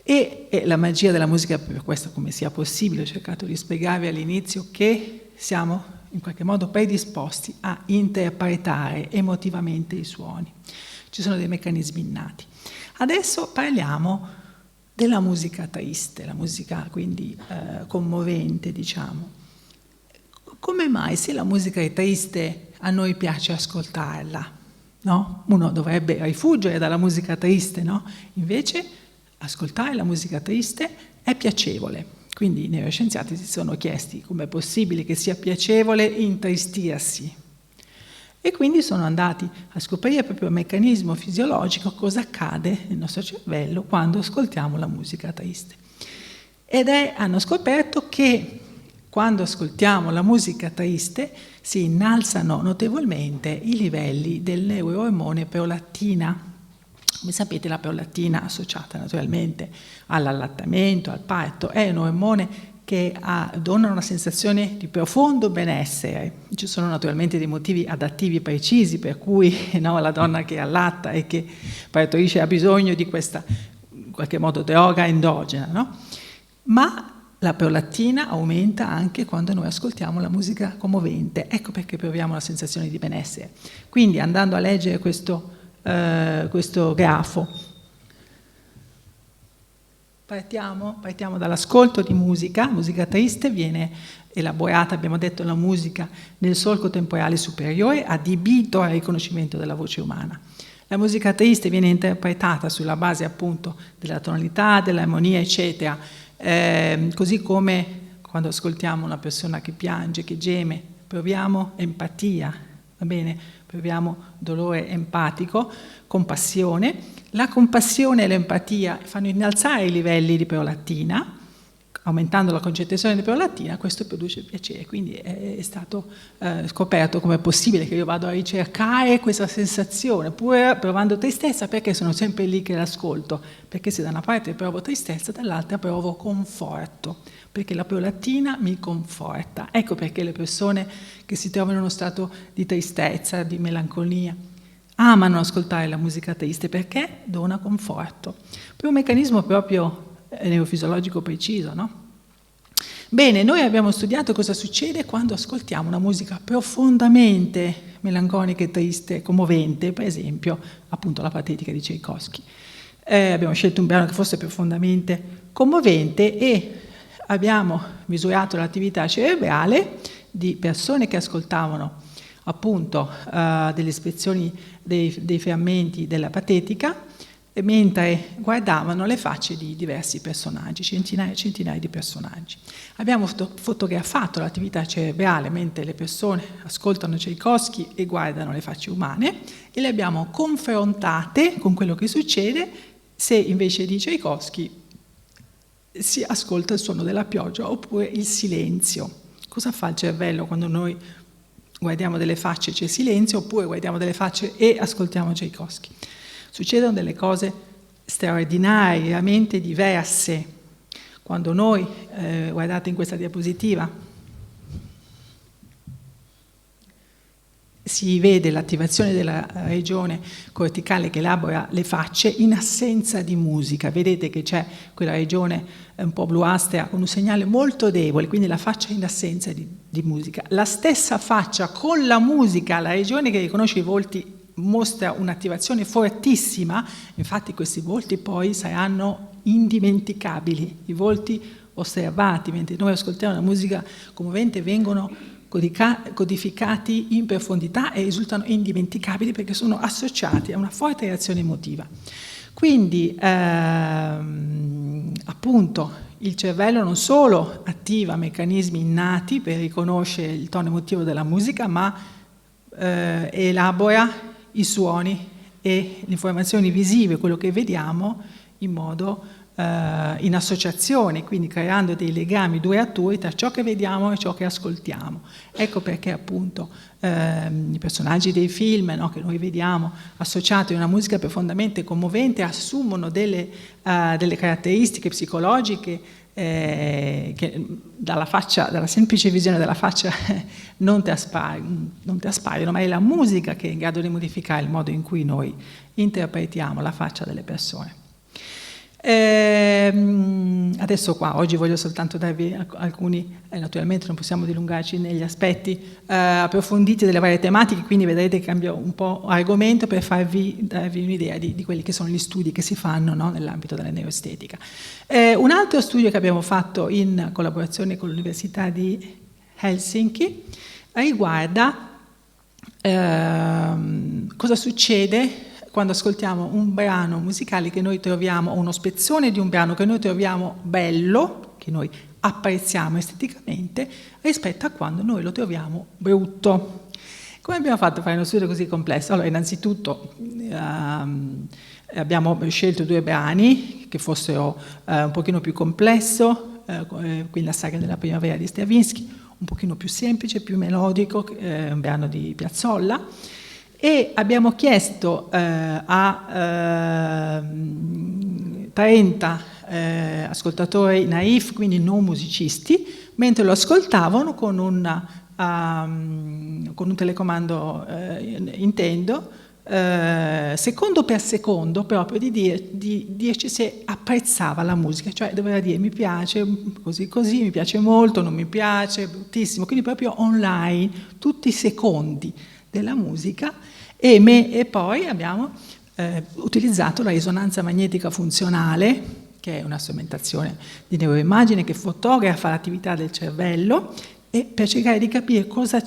E la magia della musica, per questo come sia possibile, ho cercato di spiegarvi all'inizio che siamo in qualche modo predisposti a interpretare emotivamente i suoni. Ci sono dei meccanismi innati. Adesso parliamo della musica triste, la musica quindi commovente, diciamo. Come mai se la musica è triste a noi piace ascoltarla? No? Uno dovrebbe rifuggire dalla musica triste, no? Invece ascoltare la musica triste è piacevole. Quindi i neuroscienziati si sono chiesti com'è possibile che sia piacevole intristirsi. E quindi sono andati a scoprire proprio il meccanismo fisiologico, cosa accade nel nostro cervello quando ascoltiamo la musica triste. Hanno scoperto che quando ascoltiamo la musica triste si innalzano notevolmente i livelli del neuroormone prolattina. Come sapete, la prolattina, associata naturalmente all'allattamento, al parto, è un ormone che dona una sensazione di profondo benessere. Ci sono naturalmente dei motivi adattivi precisi per cui la donna che allatta e che partorisce ha bisogno di questa, in qualche modo, droga endogena, no? Ma la prolattina aumenta anche quando noi ascoltiamo la musica commovente. Ecco perché proviamo la sensazione di benessere. Quindi, andando a leggere questo grafo, partiamo dall'ascolto di musica. Musica triste viene elaborata, abbiamo detto, la musica nel solco temporale superiore, adibito al riconoscimento della voce umana. La musica triste viene interpretata sulla base appunto della tonalità, dell'armonia, eccetera, così come quando ascoltiamo una persona che piange, che geme, proviamo empatia, va bene? Proviamo dolore empatico, compassione. La compassione e l'empatia fanno innalzare i livelli di prolattina, aumentando la concentrazione di prolattina, questo produce piacere. Quindi è stato scoperto come è possibile che io vado a ricercare questa sensazione, pur provando tristezza, perché sono sempre lì che l'ascolto, perché se da una parte provo tristezza, dall'altra provo conforto, perché la prolattina mi conforta. Ecco perché le persone che si trovano in uno stato di tristezza, di melanconia, amano ascoltare la musica triste, perché dona conforto. Per un meccanismo proprio neurofisiologico preciso, no? Bene, noi abbiamo studiato cosa succede quando ascoltiamo una musica profondamente melanconica e triste, commovente, per esempio, appunto la Patetica di Tchaikovsky. Abbiamo scelto un brano che fosse profondamente commovente e abbiamo misurato l'attività cerebrale di persone che ascoltavano appunto delle ispezioni dei frammenti della Patetica, mentre guardavano le facce di diversi personaggi, centinaia e centinaia di personaggi. Abbiamo fotografato l'attività cerebrale mentre le persone ascoltano Tchaikovsky e guardano le facce umane e le abbiamo confrontate con quello che succede se invece di Tchaikovsky si ascolta il suono della pioggia oppure il silenzio. Cosa fa il cervello quando noi guardiamo delle facce e c'è silenzio, oppure guardiamo delle facce e ascoltiamo Tchaikovsky? Succedono delle cose straordinarie, veramente diverse. Quando noi, guardate in questa diapositiva, si vede l'attivazione della regione corticale che elabora le facce in assenza di musica. Vedete che c'è quella regione un po' bluastra con un segnale molto debole, quindi la faccia in assenza di musica. La stessa faccia con la musica, la regione che riconosce i volti, mostra un'attivazione fortissima, infatti questi volti poi saranno indimenticabili. I volti osservati mentre noi ascoltiamo la musica commovente vengono codificati in profondità e risultano indimenticabili perché sono associati a una forte reazione emotiva. Quindi appunto il cervello non solo attiva meccanismi innati per riconoscere il tono emotivo della musica, ma elabora i suoni e le informazioni visive, quello che vediamo, in modo in associazione, quindi creando dei legami 2 attori tra ciò che vediamo e ciò che ascoltiamo. Ecco perché appunto i personaggi dei film, no, che noi vediamo associati a una musica profondamente commovente assumono delle caratteristiche psicologiche che dalla semplice visione della faccia non ti aspaiono, ma è la musica che è in grado di modificare il modo in cui noi interpretiamo la faccia delle persone. Adesso qua, oggi voglio soltanto darvi alcuni, naturalmente non possiamo dilungarci negli aspetti approfonditi delle varie tematiche, quindi vedrete che cambio un po' argomento per darvi un'idea di quelli che sono gli studi che si fanno, no, nell'ambito della neuroestetica. Un altro studio che abbiamo fatto in collaborazione con l'Università di Helsinki riguarda cosa succede quando ascoltiamo un brano musicale che noi troviamo, uno spezzone di un brano che noi troviamo bello, che noi apprezziamo esteticamente, rispetto a quando noi lo troviamo brutto. Come abbiamo fatto a fare uno studio così complesso? Allora, innanzitutto abbiamo scelto 2 brani che fossero un pochino più complesso, quindi la saga della primavera di Stravinsky, un pochino più semplice, più melodico, un brano di Piazzolla. E abbiamo chiesto a 30 ascoltatori naif, quindi non musicisti, mentre lo ascoltavano con un telecomando Nintendo, secondo per secondo, proprio di dirci se apprezzava la musica, cioè doveva dire mi piace così così, mi piace molto, non mi piace, bruttissimo, quindi proprio online, tutti i secondi della musica, e poi abbiamo utilizzato la risonanza magnetica funzionale, che è una strumentazione di neuroimmagine che fotografa l'attività del cervello, e per cercare di capire cosa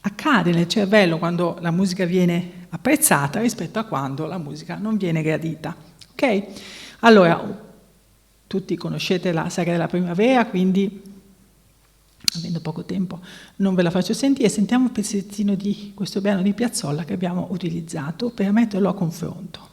accade nel cervello quando la musica viene apprezzata rispetto a quando la musica non viene gradita. Ok? Allora, tutti conoscete la saga della primavera, quindi avendo poco tempo non ve la faccio sentire, sentiamo un pezzettino di questo brano di Piazzolla che abbiamo utilizzato per metterlo a confronto.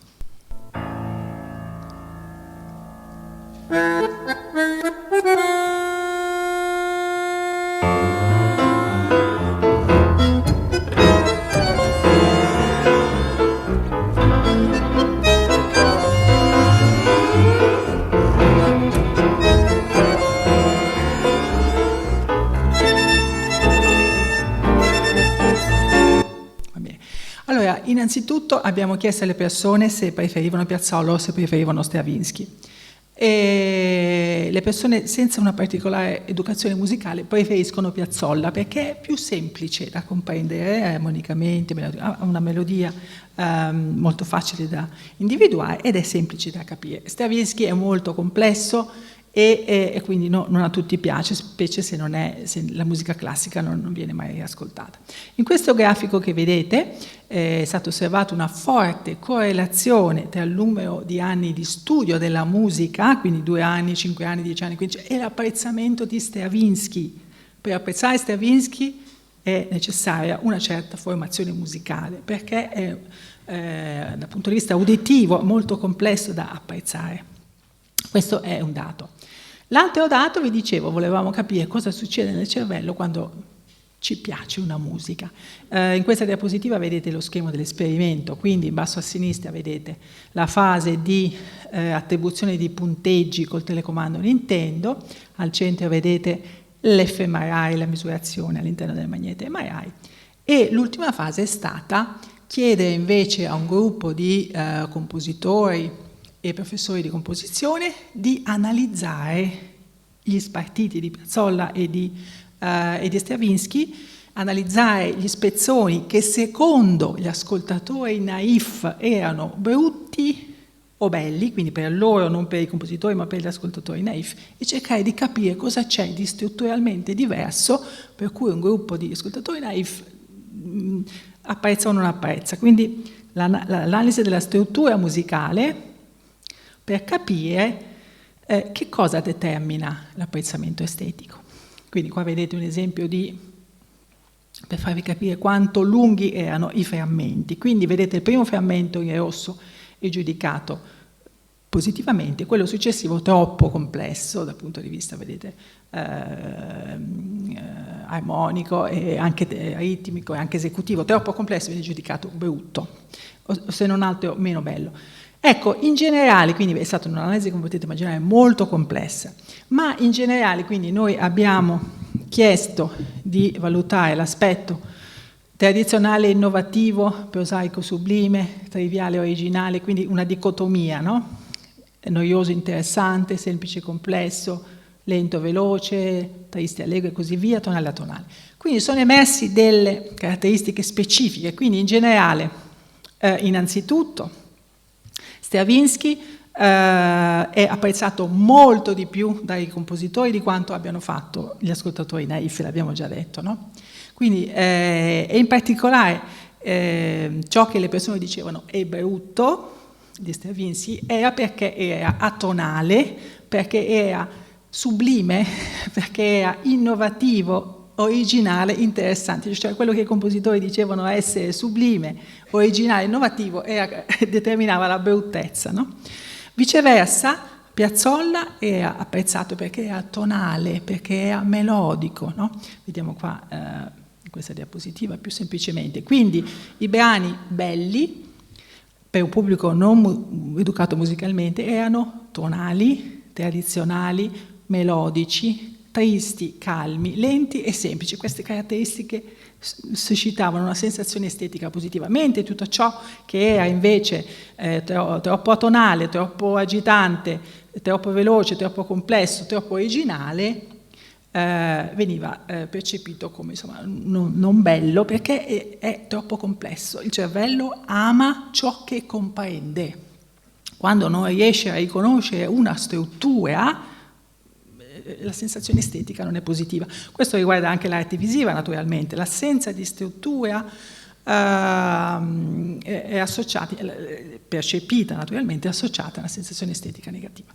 Innanzitutto abbiamo chiesto alle persone se preferivano Piazzolla o se preferivano Stravinsky. E le persone senza una particolare educazione musicale preferiscono Piazzolla perché è più semplice da comprendere armonicamente, ha una melodia molto facile da individuare ed è semplice da capire. Stravinsky è molto complesso e quindi non a tutti piace, specie se la musica classica non viene mai ascoltata. In questo grafico che vedete è stata osservata una forte correlazione tra il numero di anni di studio della musica, quindi 2 anni, 5 anni, 10 anni, 15, e l'apprezzamento di Stravinsky. Per apprezzare Stravinsky è necessaria una certa formazione musicale, perché è dal punto di vista uditivo molto complesso da apprezzare. Questo è un dato. L'altro dato, vi dicevo, volevamo capire cosa succede nel cervello quando ci piace una musica. In questa diapositiva vedete lo schema dell'esperimento, quindi in basso a sinistra vedete la fase di attribuzione di punteggi col telecomando Nintendo, al centro vedete l'fMRI, la misurazione all'interno del magnete MRI, e l'ultima fase è stata chiedere invece a un gruppo di compositori e professori di composizione di analizzare gli spartiti di Piazzolla e di Stravinsky, analizzare gli spezzoni che secondo gli ascoltatori naif erano brutti o belli, quindi per loro, non per i compositori ma per gli ascoltatori naif, e cercare di capire cosa c'è di strutturalmente diverso per cui un gruppo di ascoltatori naif apprezza o non apprezza. Quindi l'analisi della struttura musicale per capire che cosa determina l'apprezzamento estetico. Quindi qua vedete un esempio per farvi capire quanto lunghi erano i frammenti. Quindi vedete il primo frammento in rosso è giudicato positivamente, quello successivo troppo complesso dal punto di vista, vedete, armonico e anche ritmico e anche esecutivo, troppo complesso viene giudicato brutto, o se non altro meno bello. Ecco, in generale, quindi è stata un'analisi, come potete immaginare, molto complessa, ma in generale quindi noi abbiamo chiesto di valutare l'aspetto tradizionale innovativo, prosaico sublime, triviale originale, quindi una dicotomia, no? Noioso interessante, semplice complesso, lento veloce, triste allegro e così via, tonale a tonale. Quindi sono emersi delle caratteristiche specifiche, quindi in generale, innanzitutto, Stravinsky è apprezzato molto di più dai compositori di quanto abbiano fatto gli ascoltatori naif, l'abbiamo già detto, no? Quindi, e in particolare ciò che le persone dicevano è brutto di Stravinsky era perché era atonale, perché era sublime, perché era innovativo, originale, interessante, cioè quello che i compositori dicevano essere sublime, originale, innovativo determinava la bruttezza, no? Viceversa, Piazzolla era apprezzato perché era tonale, perché era melodico, no? Vediamo qua in questa diapositiva più semplicemente. Quindi i brani belli per un pubblico non educato musicalmente erano tonali, tradizionali, melodici, tristi, calmi, lenti e semplici. Queste caratteristiche suscitavano una sensazione estetica positiva, mentre tutto ciò che era invece troppo atonale, troppo agitante, troppo veloce, troppo complesso, troppo originale veniva percepito come insomma non bello, perché è troppo complesso. Il cervello ama ciò che comprende. Quando non riesce a riconoscere una struttura, la sensazione estetica non è positiva. Questo riguarda anche l'arte visiva, naturalmente. L'assenza di struttura è associata, percepita naturalmente, associata a una sensazione estetica negativa.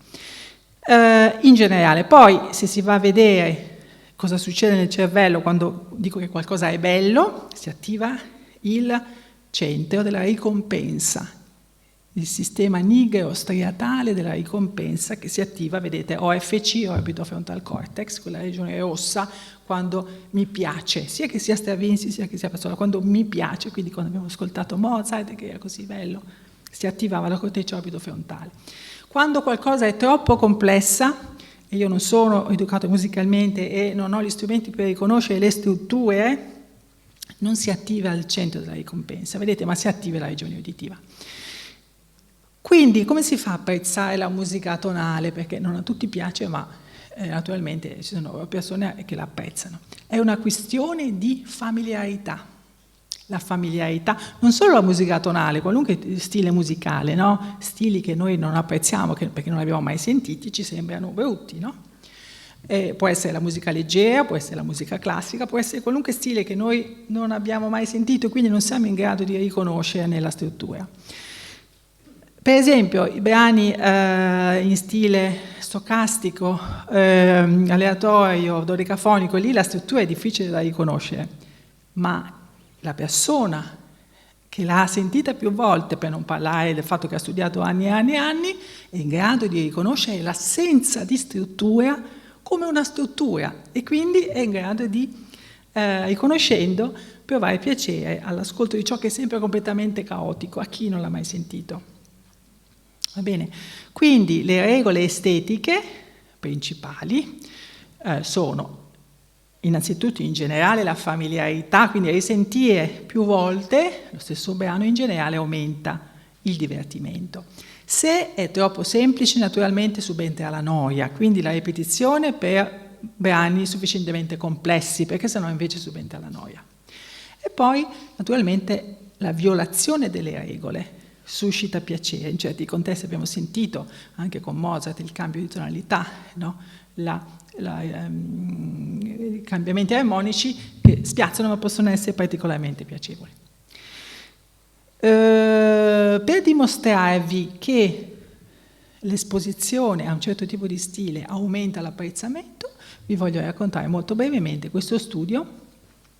In generale, poi se si va a vedere cosa succede nel cervello quando dico che qualcosa è bello, si attiva il centro della ricompensa, il sistema nigro-striatale della ricompensa che si attiva, vedete, OFC, orbitofrontal cortex, quella regione rossa, quando mi piace, sia che sia Stravinsky sia che sia Piazzolla, quando mi piace, quindi quando abbiamo ascoltato Mozart, che era così bello, si attivava la corteccia orbitofrontale. Quando qualcosa è troppo complessa, e io non sono educato musicalmente e non ho gli strumenti per riconoscere le strutture, non si attiva il centro della ricompensa, vedete, ma si attiva la regione uditiva. Quindi come si fa a apprezzare la musica tonale? Perché non a tutti piace, ma naturalmente ci sono persone che la apprezzano. È una questione di familiarità. La familiarità, non solo la musica tonale, qualunque stile musicale, no? Stili che noi non apprezziamo perché non li abbiamo mai sentiti, ci sembrano brutti, no? Può essere la musica leggera, può essere la musica classica, può essere qualunque stile che noi non abbiamo mai sentito e quindi non siamo in grado di riconoscere nella struttura. Per esempio, i brani in stile stocastico, aleatorio, dodecafonico, lì la struttura è difficile da riconoscere, ma la persona che l'ha sentita più volte, per non parlare del fatto che ha studiato anni e anni e anni, è in grado di riconoscere l'assenza di struttura come una struttura e quindi è in grado di, riconoscendo, provare piacere all'ascolto di ciò che è sempre completamente caotico, a chi non l'ha mai sentito. Va bene? Quindi le regole estetiche principali sono innanzitutto in generale la familiarità, quindi risentire più volte lo stesso brano in generale aumenta il divertimento. Se è troppo semplice naturalmente subentra la noia, quindi la ripetizione per brani sufficientemente complessi, perché sennò invece subentra la noia. E poi naturalmente la violazione delle regole suscita piacere. In certi contesti abbiamo sentito anche con Mozart il cambio di tonalità, no? I cambiamenti armonici che spiazzano ma possono essere particolarmente piacevoli. Per dimostrarvi che l'esposizione a un certo tipo di stile aumenta l'apprezzamento, vi voglio raccontare molto brevemente questo studio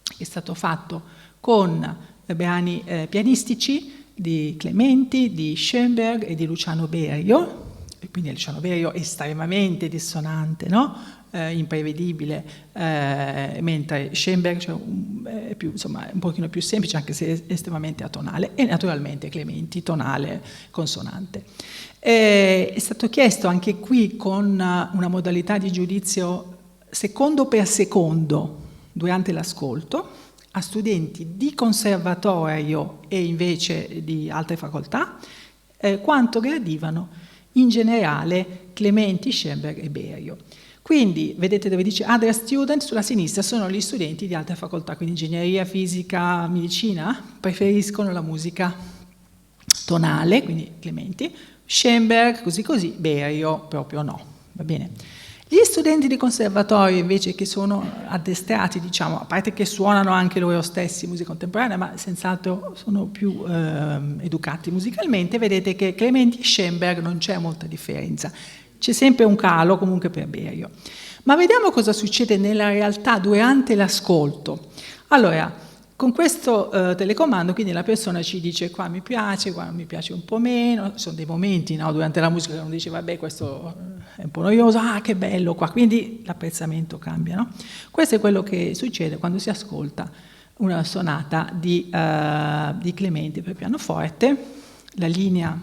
che è stato fatto con brani pianistici di Clementi, di Schoenberg e di Luciano Berio, quindi il Cianoverio è estremamente dissonante, no? Imprevedibile, mentre Schoenberg è più, insomma, un pochino più semplice, anche se è estremamente atonale, e naturalmente Clementi tonale, consonante. È stato chiesto anche qui con una modalità di giudizio secondo per secondo durante l'ascolto a studenti di conservatorio e invece di altre facoltà quanto gradivano in generale Clementi, Schoenberg e Berio. Quindi vedete dove dice other students, sulla sinistra sono gli studenti di altre facoltà, quindi ingegneria, fisica, medicina, preferiscono la musica tonale, quindi Clementi, Schoenberg così, Berio proprio no, va bene? Gli studenti di conservatorio invece che sono addestrati, diciamo, a parte che suonano anche loro stessi musica contemporanea, ma senz'altro sono più educati musicalmente, vedete che Clementi e Schoenberg non c'è molta differenza. C'è sempre un calo comunque per Berio. Ma vediamo cosa succede nella realtà durante l'ascolto. Allora, con questo telecomando, quindi la persona ci dice qua mi piace un po' meno, sono dei momenti, no, durante la musica che uno dice vabbè questo è un po' noioso, che bello qua, quindi l'apprezzamento cambia, no? Questo è quello che succede quando si ascolta una sonata di Clementi per pianoforte, la linea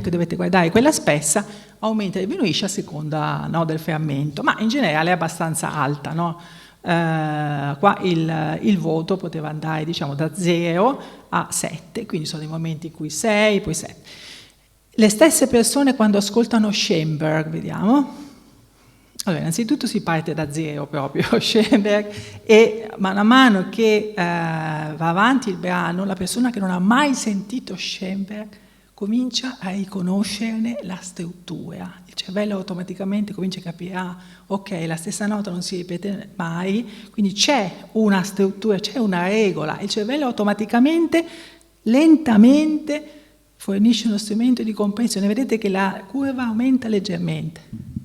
che dovete guardare è quella spessa, aumenta e diminuisce a seconda, no, del frammento, ma in generale è abbastanza alta, no? Qua il voto poteva andare, diciamo, da 0 a 7, quindi sono dei momenti in cui 6, poi 7. Le stesse persone quando ascoltano Schoenberg, vediamo. Allora, innanzitutto si parte da 0 proprio, Schoenberg, e mano a mano che va avanti il brano, la persona che non ha mai sentito Schoenberg comincia a riconoscerne la struttura. Il cervello automaticamente comincia a capire, ok, la stessa nota non si ripete mai, quindi c'è una struttura, c'è una regola. Il cervello automaticamente, lentamente, fornisce uno strumento di comprensione. Vedete che la curva aumenta leggermente.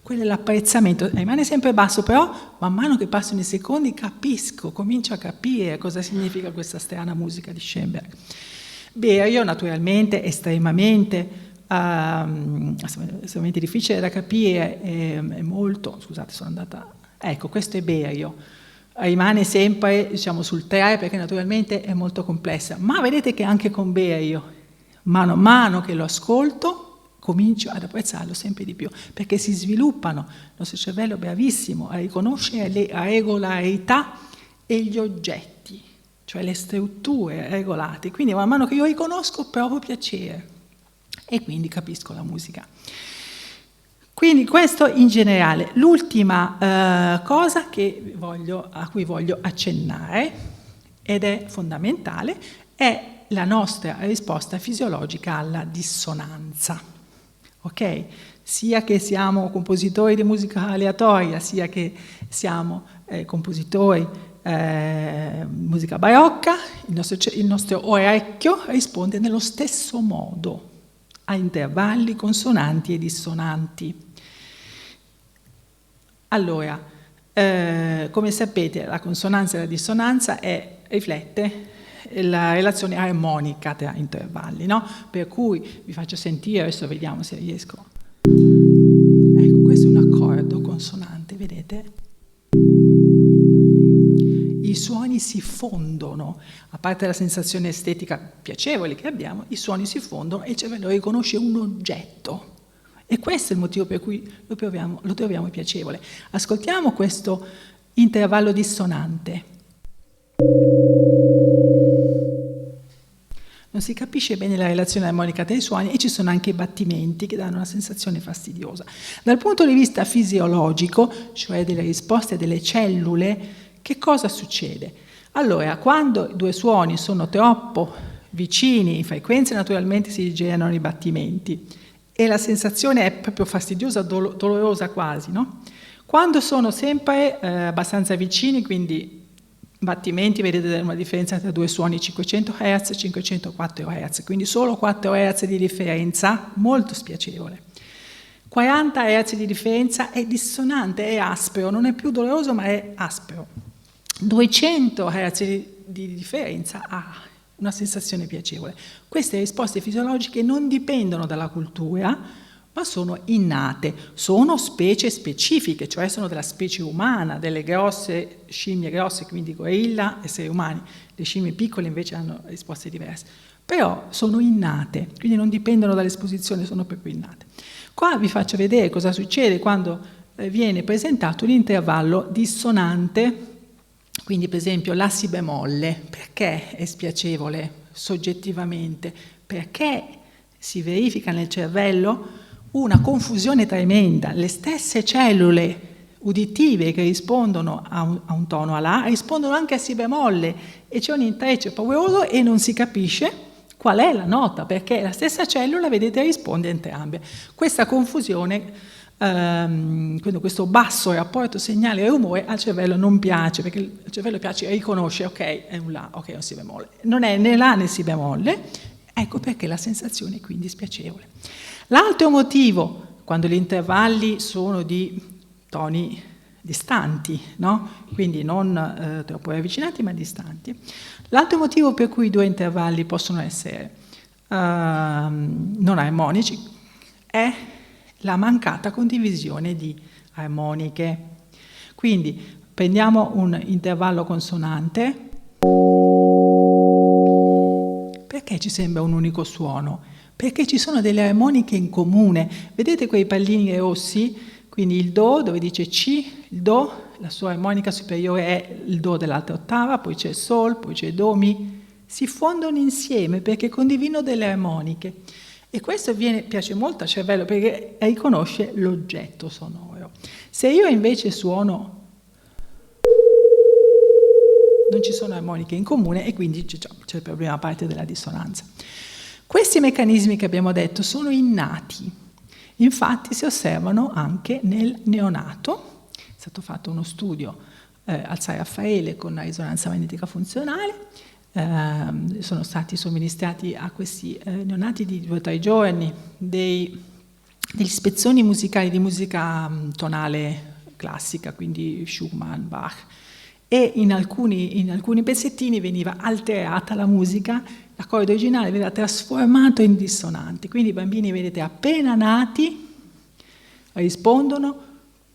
Quello è l'apprezzamento, rimane sempre basso, però man mano che passano i secondi comincio a capire cosa significa questa strana musica di Schoenberg. Berio naturalmente è estremamente difficile da capire, è molto, scusate sono andata, ecco questo è Berio, rimane sempre, diciamo, sul 3 perché naturalmente è molto complessa, ma vedete che anche con Berio, mano a mano che lo ascolto, comincio ad apprezzarlo sempre di più, perché si sviluppano, il nostro cervello è bravissimo a riconoscere le regolarità e gli oggetti, cioè le strutture regolate, quindi man mano che io riconosco provo piacere e quindi capisco la musica. Quindi questo in generale. L'ultima cosa a cui voglio accennare, ed è fondamentale, è la nostra risposta fisiologica alla dissonanza. Ok? Sia che siamo compositori di musica aleatoria, sia che siamo compositori di musica barocca, il nostro orecchio risponde nello stesso modo a intervalli consonanti e dissonanti. Allora, come sapete, la consonanza e la dissonanza riflette la relazione armonica tra intervalli, no? Per cui vi faccio sentire, adesso vediamo se riesco. Ecco, questo è un accordo consonante, vedete? I suoni si fondono, a parte la sensazione estetica piacevole che abbiamo, i suoni si fondono e il cervello riconosce un oggetto. E questo è il motivo per cui lo troviamo piacevole. Ascoltiamo questo intervallo dissonante. Non si capisce bene la relazione armonica tra i suoni e ci sono anche i battimenti che danno una sensazione fastidiosa. Dal punto di vista fisiologico, cioè delle risposte delle cellule, che cosa succede? Allora, quando due suoni sono troppo vicini in frequenza, naturalmente si generano i battimenti e la sensazione è proprio fastidiosa, dolorosa quasi, no? Quando sono sempre abbastanza vicini, quindi battimenti, vedete una differenza tra due suoni 500 Hz e 504 Hz, quindi solo 4 Hz di differenza, molto spiacevole. 40 Hz di differenza è dissonante, è aspero, non è più doloroso ma è aspero. 200 Hz di differenza ha una sensazione piacevole. Queste risposte fisiologiche non dipendono dalla cultura, ma sono innate, sono specie specifiche, cioè sono della specie umana, delle grosse scimmie grosse, quindi gorilla, esseri umani. Le scimmie piccole invece hanno risposte diverse, però sono innate, quindi non dipendono dall'esposizione, sono proprio innate. Qua vi faccio vedere cosa succede quando viene presentato l'intervallo dissonante, quindi per esempio la si bemolle. Perché è spiacevole soggettivamente? Perché si verifica nel cervello una confusione tremenda. Le stesse cellule uditive che rispondono a un tono a La rispondono anche a Si bemolle e c'è un intreccio pauroso e non si capisce qual è la nota, perché la stessa cellula, vedete, risponde a entrambe. Questa confusione, questo basso rapporto segnale e rumore al cervello non piace, perché il cervello piace riconosce, ok, è un La, ok, è un Si bemolle. Non è né La né Si bemolle, ecco perché la sensazione è quindi spiacevole. L'altro motivo, quando gli intervalli sono di toni distanti, no? Quindi non troppo ravvicinati ma distanti, l'altro motivo per cui i due intervalli possono essere non armonici è la mancata condivisione di armoniche. Quindi prendiamo un intervallo consonante. Perché ci sembra un unico suono? Perché ci sono delle armoniche in comune. Vedete quei pallini rossi? Quindi il Do, dove dice C, il Do, la sua armonica superiore è il Do dell'altra ottava, poi c'è il Sol, poi c'è Do, Mi. Si fondono insieme perché condividono delle armoniche. E questo piace molto al cervello perché riconosce l'oggetto sonoro. Se io invece suono, non ci sono armoniche in comune e quindi c'è il problema a parte della dissonanza. Questi meccanismi che abbiamo detto sono innati, infatti si osservano anche nel neonato. È stato fatto uno studio al San Raffaele con la risonanza magnetica funzionale, sono stati somministrati a questi neonati di 2 o 3 giorni degli spezzoni musicali di musica tonale classica, quindi Schumann, Bach, e in alcuni pezzettini veniva alterata la musica, l'accordo originale veniva trasformato in dissonante. Quindi i bambini, vedete, appena nati rispondono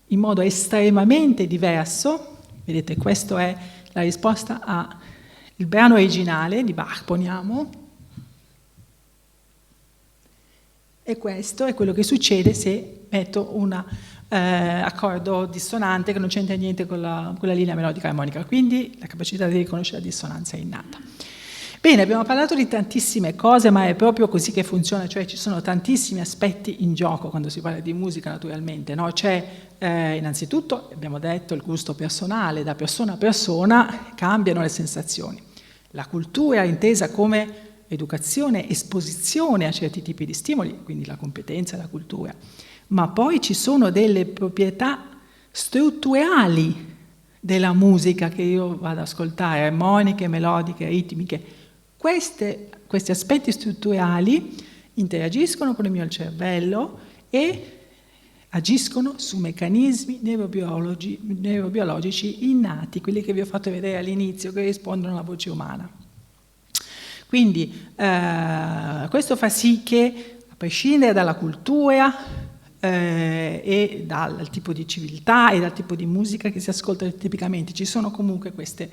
in modo estremamente diverso. Vedete, questa è la risposta al brano originale di Bach, poniamo. E questo è quello che succede se metto un accordo dissonante che non c'entra niente con la linea melodica armonica. Quindi la capacità di riconoscere la dissonanza è innata. Bene, abbiamo parlato di tantissime cose, ma è proprio così che funziona, cioè ci sono tantissimi aspetti in gioco quando si parla di musica, naturalmente, no? C'è innanzitutto, abbiamo detto, il gusto personale, da persona a persona cambiano le sensazioni. La cultura intesa come educazione, esposizione a certi tipi di stimoli, quindi la competenza e la cultura, ma poi ci sono delle proprietà strutturali della musica che io vado ad ascoltare, armoniche, melodiche, ritmiche. Questi aspetti strutturali interagiscono con il mio cervello e agiscono su meccanismi neurobiologici innati, quelli che vi ho fatto vedere all'inizio, che rispondono alla voce umana. Quindi questo fa sì che, a prescindere dalla cultura e dal tipo di civiltà e dal tipo di musica che si ascolta tipicamente, ci sono comunque queste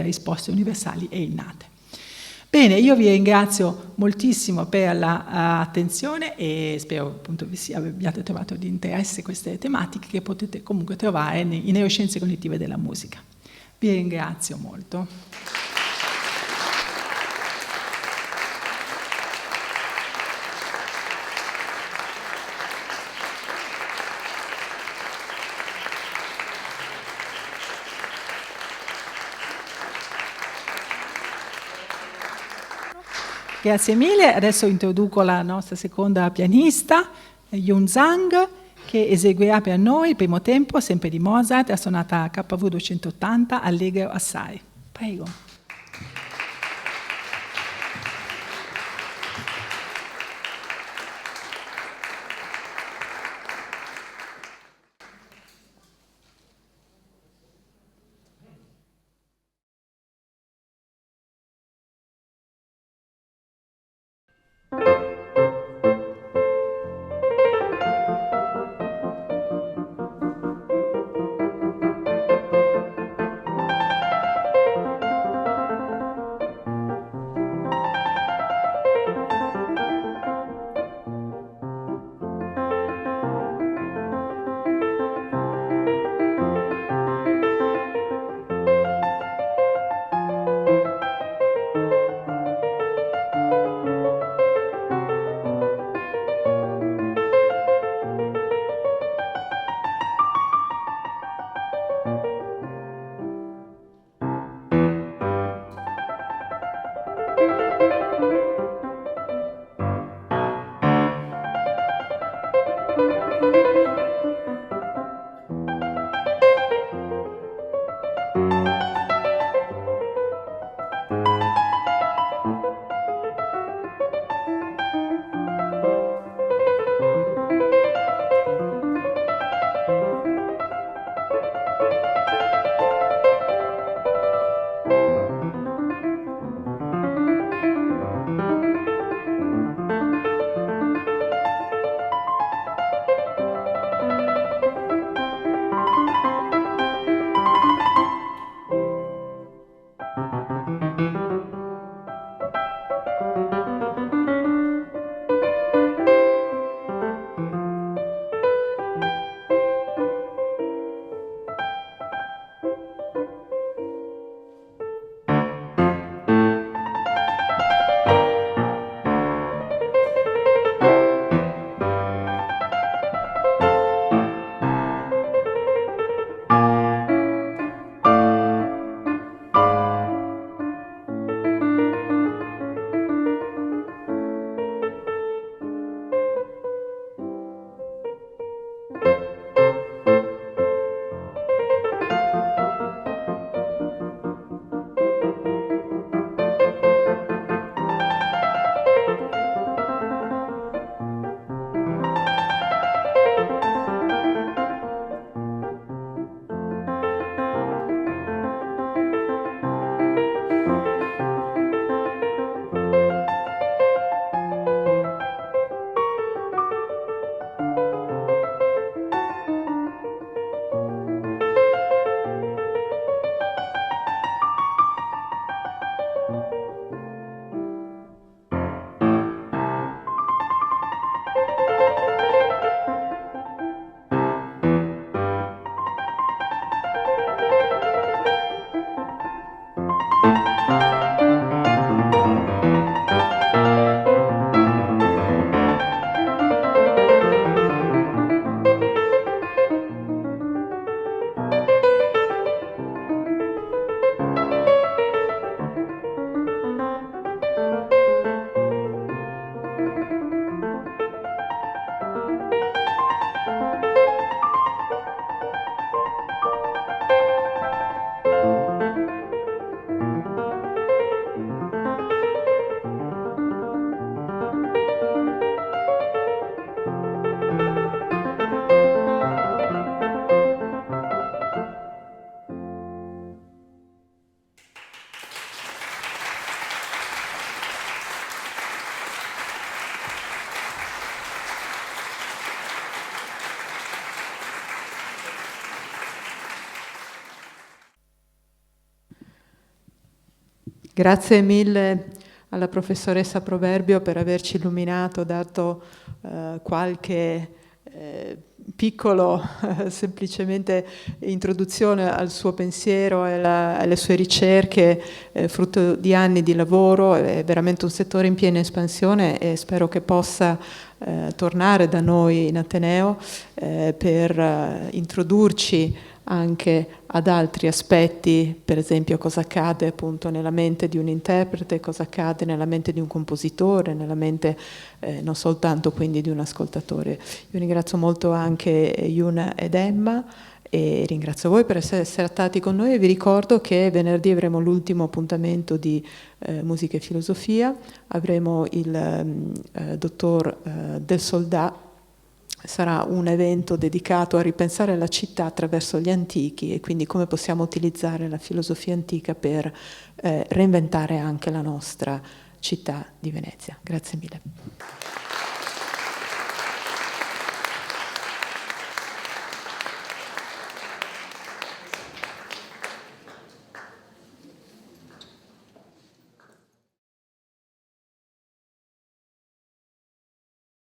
risposte universali e innate. Bene, io vi ringrazio moltissimo per l'attenzione e spero appunto abbiate trovato di interesse queste tematiche che potete comunque trovare in neuroscienze cognitive della musica. Vi ringrazio molto. Grazie mille, adesso introduco la nostra seconda pianista, Yun Zhang, che eseguirà per noi il primo tempo, sempre di Mozart, la sonata KV 280, Allegro assai. Prego. Grazie mille alla professoressa Proverbio per averci illuminato, dato qualche piccolo semplicemente introduzione al suo pensiero e alle sue ricerche, frutto di anni di lavoro. È veramente un settore in piena espansione e spero che possa tornare da noi in Ateneo per introdurci anche ad altri aspetti, per esempio cosa accade appunto nella mente di un interprete, cosa accade nella mente di un compositore, nella mente non soltanto quindi di un ascoltatore. Io ringrazio molto anche Yuna ed Emma e ringrazio voi per essere stati con noi e vi ricordo che venerdì avremo l'ultimo appuntamento di Musica e Filosofia, avremo il dottor Del Soldà. Sarà un evento dedicato a ripensare la città attraverso gli antichi e quindi come possiamo utilizzare la filosofia antica per reinventare anche la nostra città di Venezia. Grazie mille.